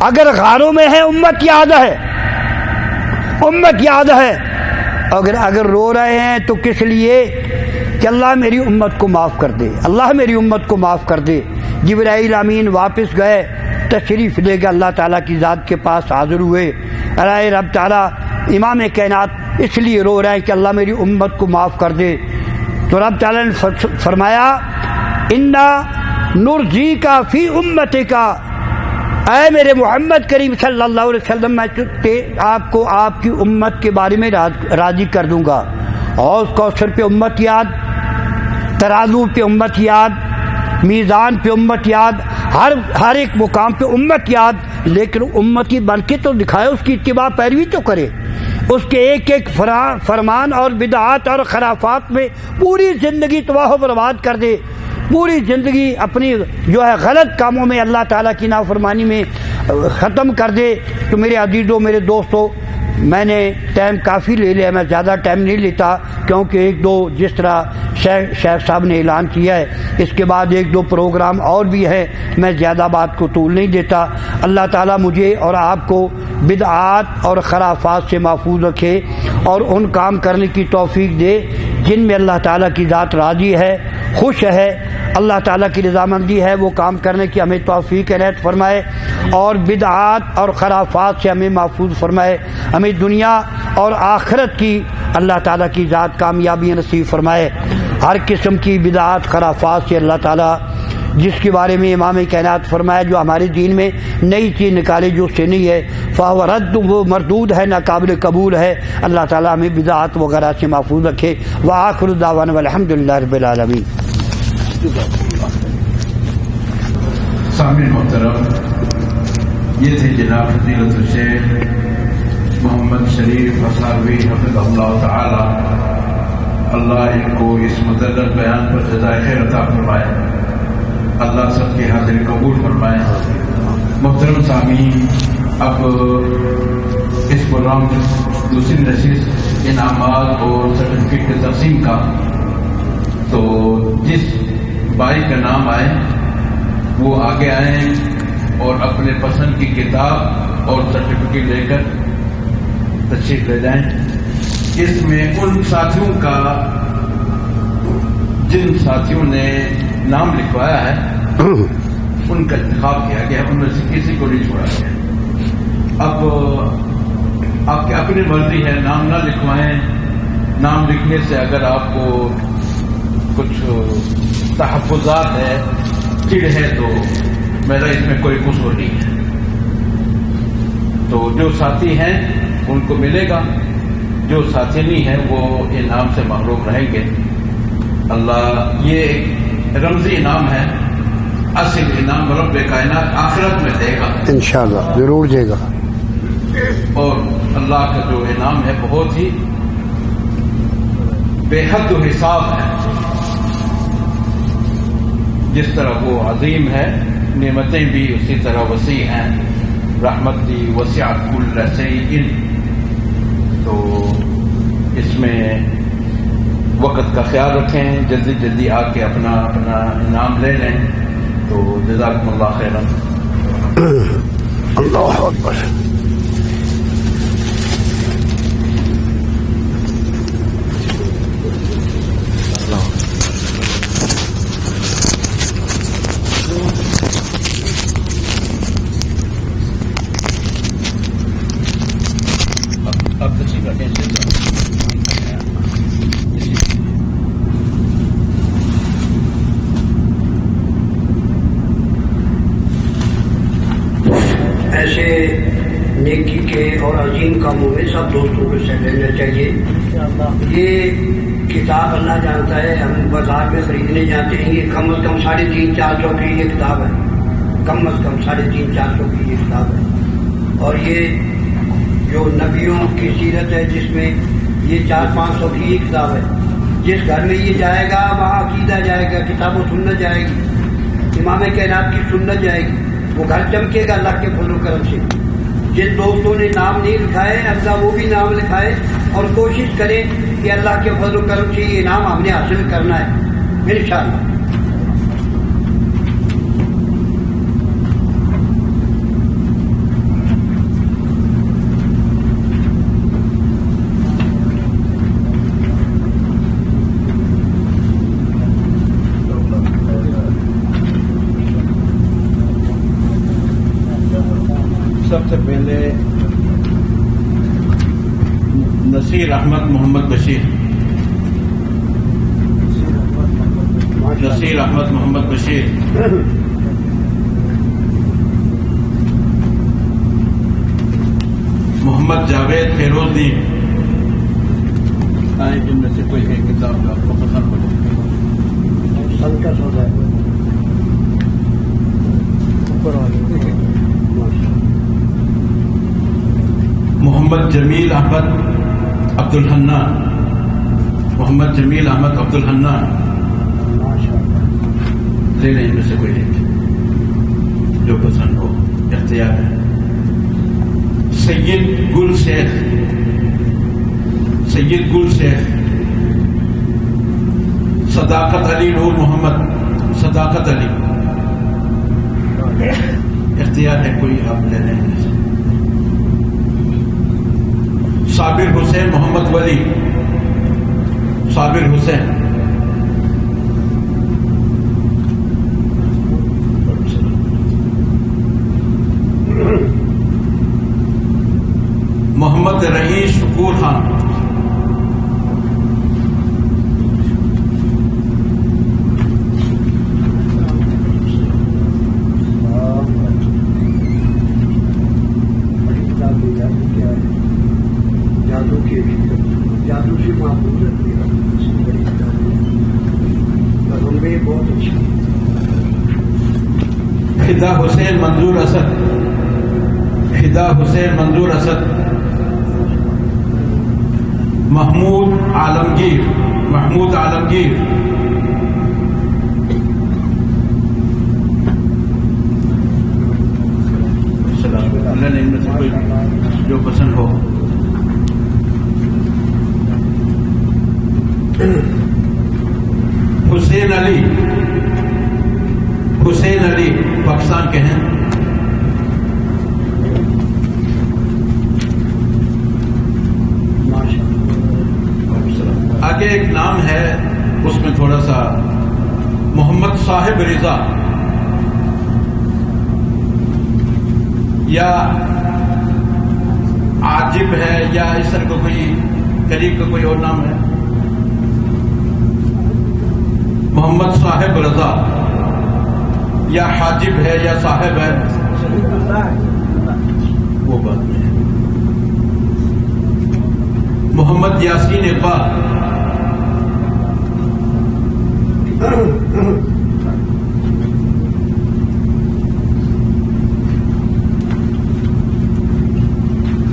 Speaker 2: اگر غاروں میں ہے امت یاد ہے، امت یاد ہے، اگر رو رہے ہیں تو کس لیے؟ کہ اللہ میری امت کو معاف کر دے، اللہ میری امت کو معاف کر دے۔ جبرائیل امین واپس گئے، تشریف لے کے اللہ تعالیٰ کی ذات کے پاس حاضر ہوئے، اے رب تعالیٰ امام کائنات اس لیے رو رہے ہیں کہ اللہ میری امت کو معاف کر دے۔ تو رب تعالیٰ نے فرمایا انا نرجیک فی امتک، اے میرے محمد کریم صلی اللہ علیہ وسلم میں آپ کو آپ کی امت کے بارے میں راضی کر دوں گا۔ حوض کوثر پہ امت یاد، ترازو پہ امت یاد، میزان پہ امت یاد، ہر ایک مقام پہ امت یاد، لیکن امتی بن کے تو دکھائے، اس کی اتباع پیروی تو کرے، اس کے ایک ایک فرمان اور بدعات اور خرافات میں پوری زندگی تباہ و برباد کر دے، پوری زندگی اپنی جو ہے غلط کاموں میں اللہ تعالیٰ کی نافرمانی میں ختم کر دے۔ تو میرے عزیزوں، میرے دوستوں، میں نے ٹائم کافی لے لیا، میں زیادہ ٹائم نہیں لیتا کیونکہ 1-2 جس طرح شیخ صاحب نے اعلان کیا ہے، اس کے بعد 1-2 پروگرام اور بھی ہے، میں زیادہ بات کو طول نہیں دیتا۔ اللہ تعالیٰ مجھے اور آپ کو بدعات اور خرافات سے محفوظ رکھے اور ان کام کرنے کی توفیق دے جن میں اللہ تعالیٰ کی ذات راضی ہے، خوش ہے، اللہ تعالیٰ کی رضامندی ہے، وہ کام کرنے کی ہمیں توفیق عنایت فرمائے، اور بدعات اور خرافات سے ہمیں محفوظ فرمائے، ہمیں دنیا اور آخرت کی اللہ تعالیٰ کی ذات کامیابی نصیب فرمائے۔ ہر قسم کی بدعات خرافات سے اللہ تعالیٰ جس کے بارے میں امام کائنات فرمایا جو ہمارے دین میں نئی چیز نکالے جو سے نہیں ہے فَهُوَ رَدٌّ، وہ مردود ہے، ناقابل قبول ہے۔ اللہ تعالیٰ ہمیں بدعات وغیرہ سے محفوظ رکھے۔ وآخر دعوانا والحمد للہ رب العالمین۔
Speaker 1: سامعین محترم، یہ تھے جناب فضیلت الشیخ محمد شریف حصاروی حفظہ اللہ تعالی، اللہ ان کو اس مدلل بیان پر جزائے خیر عطا فرمائے، اللہ سب کی حاضری قبول فرمائے۔ محترم سامعین، اب اس پروگرام کی دوسری نشست انعامات اور سرٹیفکیٹ کی تقسیم کا، تو جس بھائی کا نام آئے وہ آگے آئیں اور اپنے پسند کی کتاب اور سرٹیفکیٹ لے کر تشریف لے جائیں۔ اس میں ان ساتھیوں کا جن ساتھیوں نے نام لکھوایا ہے ان کا انتخاب کیا گیا، ان میں سے کسی کو نہیں چھوڑا گیا۔ اب آپ کی اپنی مرضی ہے، نام نہ لکھوائیں، نام لکھنے سے اگر آپ کو کچھ تحفظات ہے، چڑ ہے، تو میرا اس میں کوئی قصور نہیں ہے۔ تو جو ساتھی ہیں ان کو ملے گا، جو ساتھی نہیں ہیں وہ انعام سے محروم رہیں گے۔ اللہ، یہ ایک رمزی انعام ہے، اصل انعام رب کائنات آخرت میں دے گا
Speaker 2: انشاءاللہ، ضرور دے گا۔
Speaker 1: اور اللہ کا جو انعام ہے بہت ہی بے حد و حساب ہے، جس طرح وہ عظیم ہے، نعمتیں بھی اسی طرح وسیع ہیں۔ رحمتی وسعت کل شیء، تو اس میں وقت کا خیال رکھیں، جلدی جلدی آ کے اپنا انعام لے لیں۔ تو جزاکم اللہ خیرا۔
Speaker 2: اللہ اکبر۔
Speaker 3: اللہ
Speaker 2: کے اور عظیم کاموں میں سب دوستوں کو حصہ لینا چاہیے. یہ کتاب اللہ جانتا ہے، ہم بازار میں خریدنے جاتے ہیں، یہ کم از کم 350-400 کی یہ کتاب ہے، کم از کم 350-400 کی یہ کتاب ہے. اور یہ جو نبیوں کی سیرت ہے جس میں یہ 400-500 کی یہ کتاب ہے. جس گھر میں یہ جائے گا وہاں عقیدہ جائے گا، کتاب و سنت جائے گی، امام کائنات کی سنت جائے گی، وہ گھر چمکے گا اللہ کے فضل و کرم سے. جن دوستوں نے نام نہیں لکھائے اللہ وہ بھی نام لکھائے اور کوشش کریں کہ اللہ کے فضل و کرم سے یہ نام ہم نے حاصل کرنا ہے انشاءاللہ.
Speaker 1: سب سے پہلے نصیر احمد محمد بشیر، نصیر احمد محمد بشیر، محمد جاوید فیروز الدین، ان میں سے کوئی ایک کتاب جو آپ کو پسند ہو. محمد جمیل احمد عبد الحنان، محمد جمیل احمد عبد الحنان، لے لیں ان میں سے کوئی ایک جو پسند ہو، اختیار ہے. سید گل شیخ، سید گل شیخ، صداقت علی نور محمد، صداقت علی، اختیار ہے کوئی آپ لے لیں. صابر حسین محمد ولی، صابر حسین، محمد رئیس شکور خان، فدا حسین منظور اسد، فدا حسین منظور اسد، محمود عالمگیر، محمود عالمگیر، اللہ نے ان میں سے کوئی جو پسند ہو. حسین علی، حسین علی پاکستان کے ہیں. آگے ایک نام ہے اس میں تھوڑا سا، محمد صاحب رضا، یا عاجب ہے یا اس طرح کا کوئی قریب کا کوئی اور نام ہے. محمد صاحب رضا، یا حاجب ہے یا صاحب ہے، وہ بات نہیں ہے. محمد یاسین اقبال،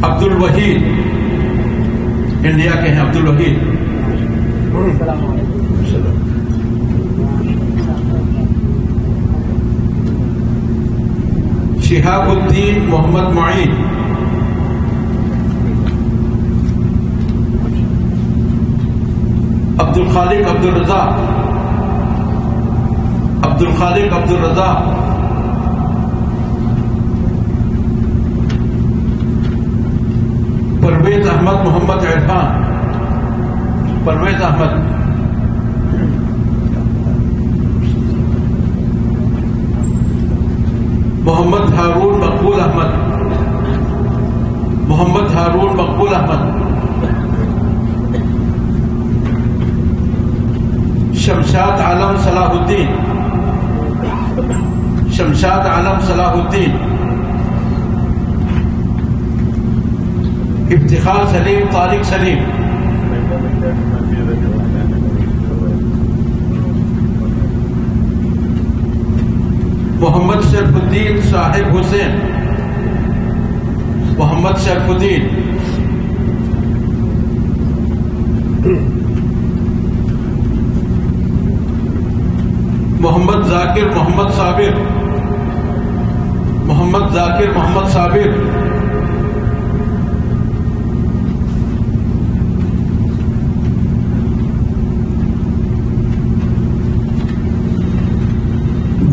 Speaker 1: عبد الوحید، انڈیا کے ہیں عبد الوحید. شہاب الدین محمد معین، عبد الخالق عبد الرزاق، عبد الخالق عبد الرزاق، پرویز احمد محمد عرفان، پرویز احمد، محمد ہارون مقبول احمد، محمد ہارون مقبول احمد، شمشاد عالم صلاح الدین، شمشاد عالم صلاح الدین، افتخار سلیم، طارق سلیم، محمد شرف الدین صاحب حسین، محمد شرف الدین، محمد ذاکر محمد صابر، محمد ذاکر محمد صابر،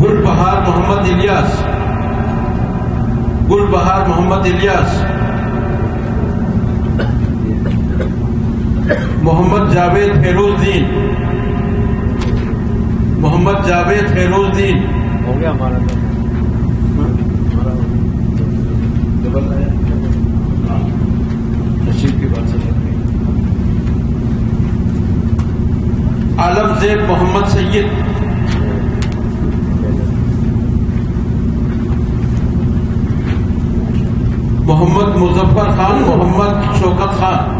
Speaker 1: گل بہار محمد الیاس، گل بہار محمد الیاس، محمد جاوید فیروز دین، محمد جاوید فیروز دین،
Speaker 3: ہو گیا ہمارا تشریف کی بات سے
Speaker 1: عالم زیب محمد سید، محمد مظفر خان محمد شوکت خان،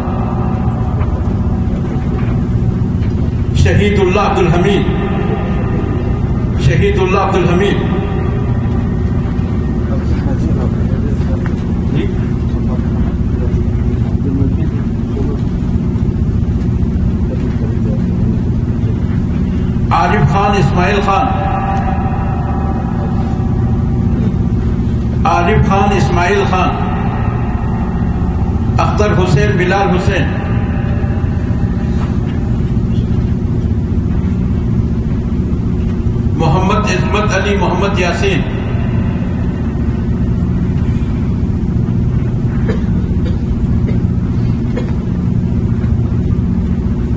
Speaker 1: شہید اللہ عبد الحمید، شہید اللہ عبد الحمید، عارف خان اسماعیل خان، عارف خان اسماعیل خان، اختر حسین بلال حسین، محمد عصمت علی محمد یاسین،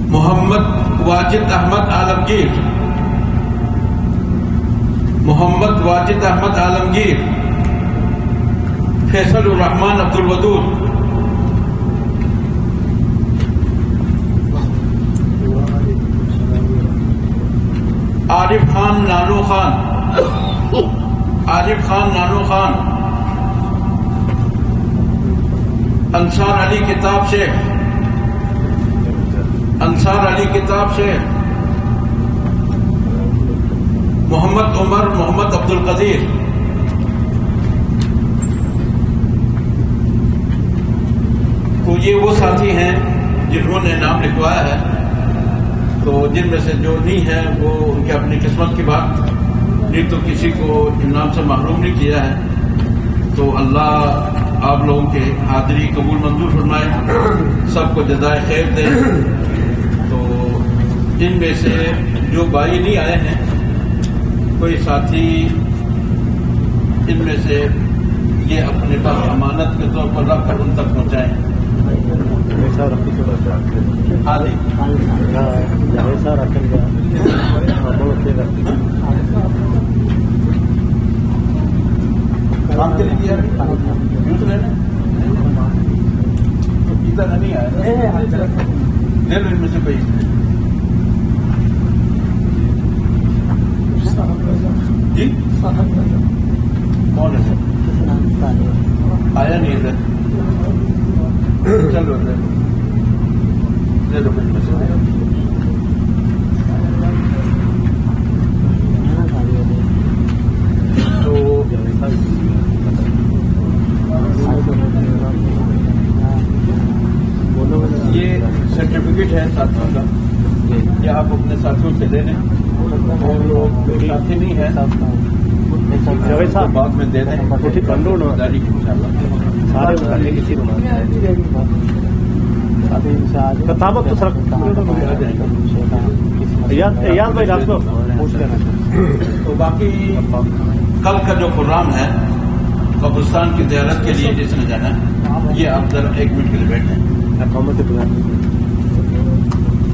Speaker 1: محمد واجد احمد عالمگیر، محمد واجد احمد عالمگیر، فیصل الرحمان عبد الودود، عارف خان نانو خان، عارف خان نانو خان، انصار علی کتاب شیخ، انصار علی کتاب شیخ، محمد عمر محمد عبد القدیر، تو یہ وہ ساتھی ہیں جنہوں نے نام لکھوایا ہے، تو جن میں سے جو نہیں ہے وہ ان کے اپنی قسمت کی بات، نہیں تو کسی کو انعام سے محروم نہیں کیا ہے. تو اللہ آپ لوگوں کے حاضری قبول منظور فرمائے، سب کو جزائے خیر دے. تو ان میں سے جو بھائی نہیں آئے ہیں، کوئی ساتھی ان میں سے یہ اپنے پاس امانت کے طور پر رکھ کر ان تک پہنچائیں. کام کے لیے نہیں آیا لے لو ان میں سے کوئی. جی کون ہے سر؟ آیا نہیں ادھر. چلو لے لو ان میں سے. تو یہ سرٹیفکیٹ ہے ساتھیوں کا، یہ آپ اپنے ساتھیوں سے لے لیں، اور جو ساتھی نہیں ہے بعد میں دے دیں. داری کی انشاءاللہ
Speaker 3: کتابت تو سر یاد بھائی رات کو پوچھ لینا.
Speaker 1: تو باقی کل کا جو پروگرام ہے قبرستان کی زیارت کے لیے جس نے جانا ہے، یہ آپ ذرا 1 منٹ کے لیے بیٹھیں.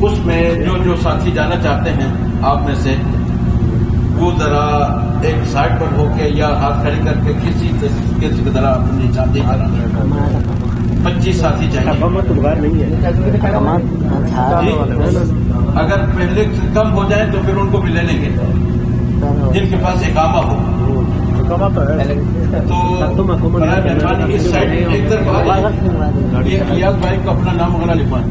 Speaker 1: اس میں جو ساتھی جانا چاہتے ہیں آپ میں سے، وہ ذرا ایک سائڈ پر ہو کے یا ہاتھ کھڑے کر کے کسی ذرا اپنی چاہتے ہیں. 25 ساتھی چاہیے. اگر پہلے سے کم ہو جائیں تو پھر ان کو بھی لے لیں گے جن کے پاس اقامہ ہو.
Speaker 3: کما تو ہے
Speaker 1: تو برائے مہربانی اس سائڈ ایک طرف آ جائیے. یہ ایاز بھائی کو اپنا نام وغیرہ لکھوائیں.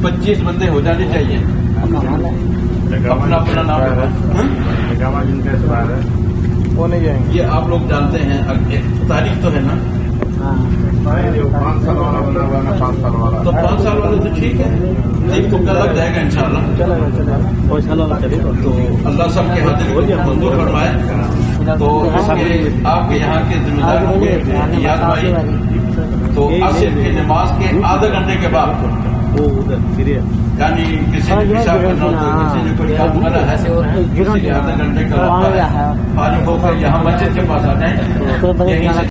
Speaker 1: 25 بندے ہو جانے چاہیے. اپنا اپنا نام لکھوائیں.
Speaker 3: جن کا اس بار ہے وہ نہیں جائیں گے.
Speaker 1: یہ آپ لوگ جانتے ہیں تاریخ تو ہے نا.
Speaker 3: 5 سال والا بنا ہوا نا 5 سال والا
Speaker 1: تو 5 سال والے تو ٹھیک ہے. ایک تو لگ جائے گا انشاءاللہ.
Speaker 3: چلے گا کوئی سال والا چلے گا.
Speaker 1: تو اللہ سب کے ہاتھ کو منظور فرمائے. تو اس کے آپ کے یہاں کے ذمہ دار ہوں گے ایاز بھائی. تو عصر کی نماز کے آدھے گھنٹے کے بعد
Speaker 3: وہ ادھر سیریہ
Speaker 1: یعنی کسی نے پیشاب کرنا ہو تو کسی نے کوئی کام کرنا ہے کسی کے آدھے گھنٹے کا وقت ہے. فارغ ہو کر یہاں مسجد کے پاس آ جائیں. یہیں سے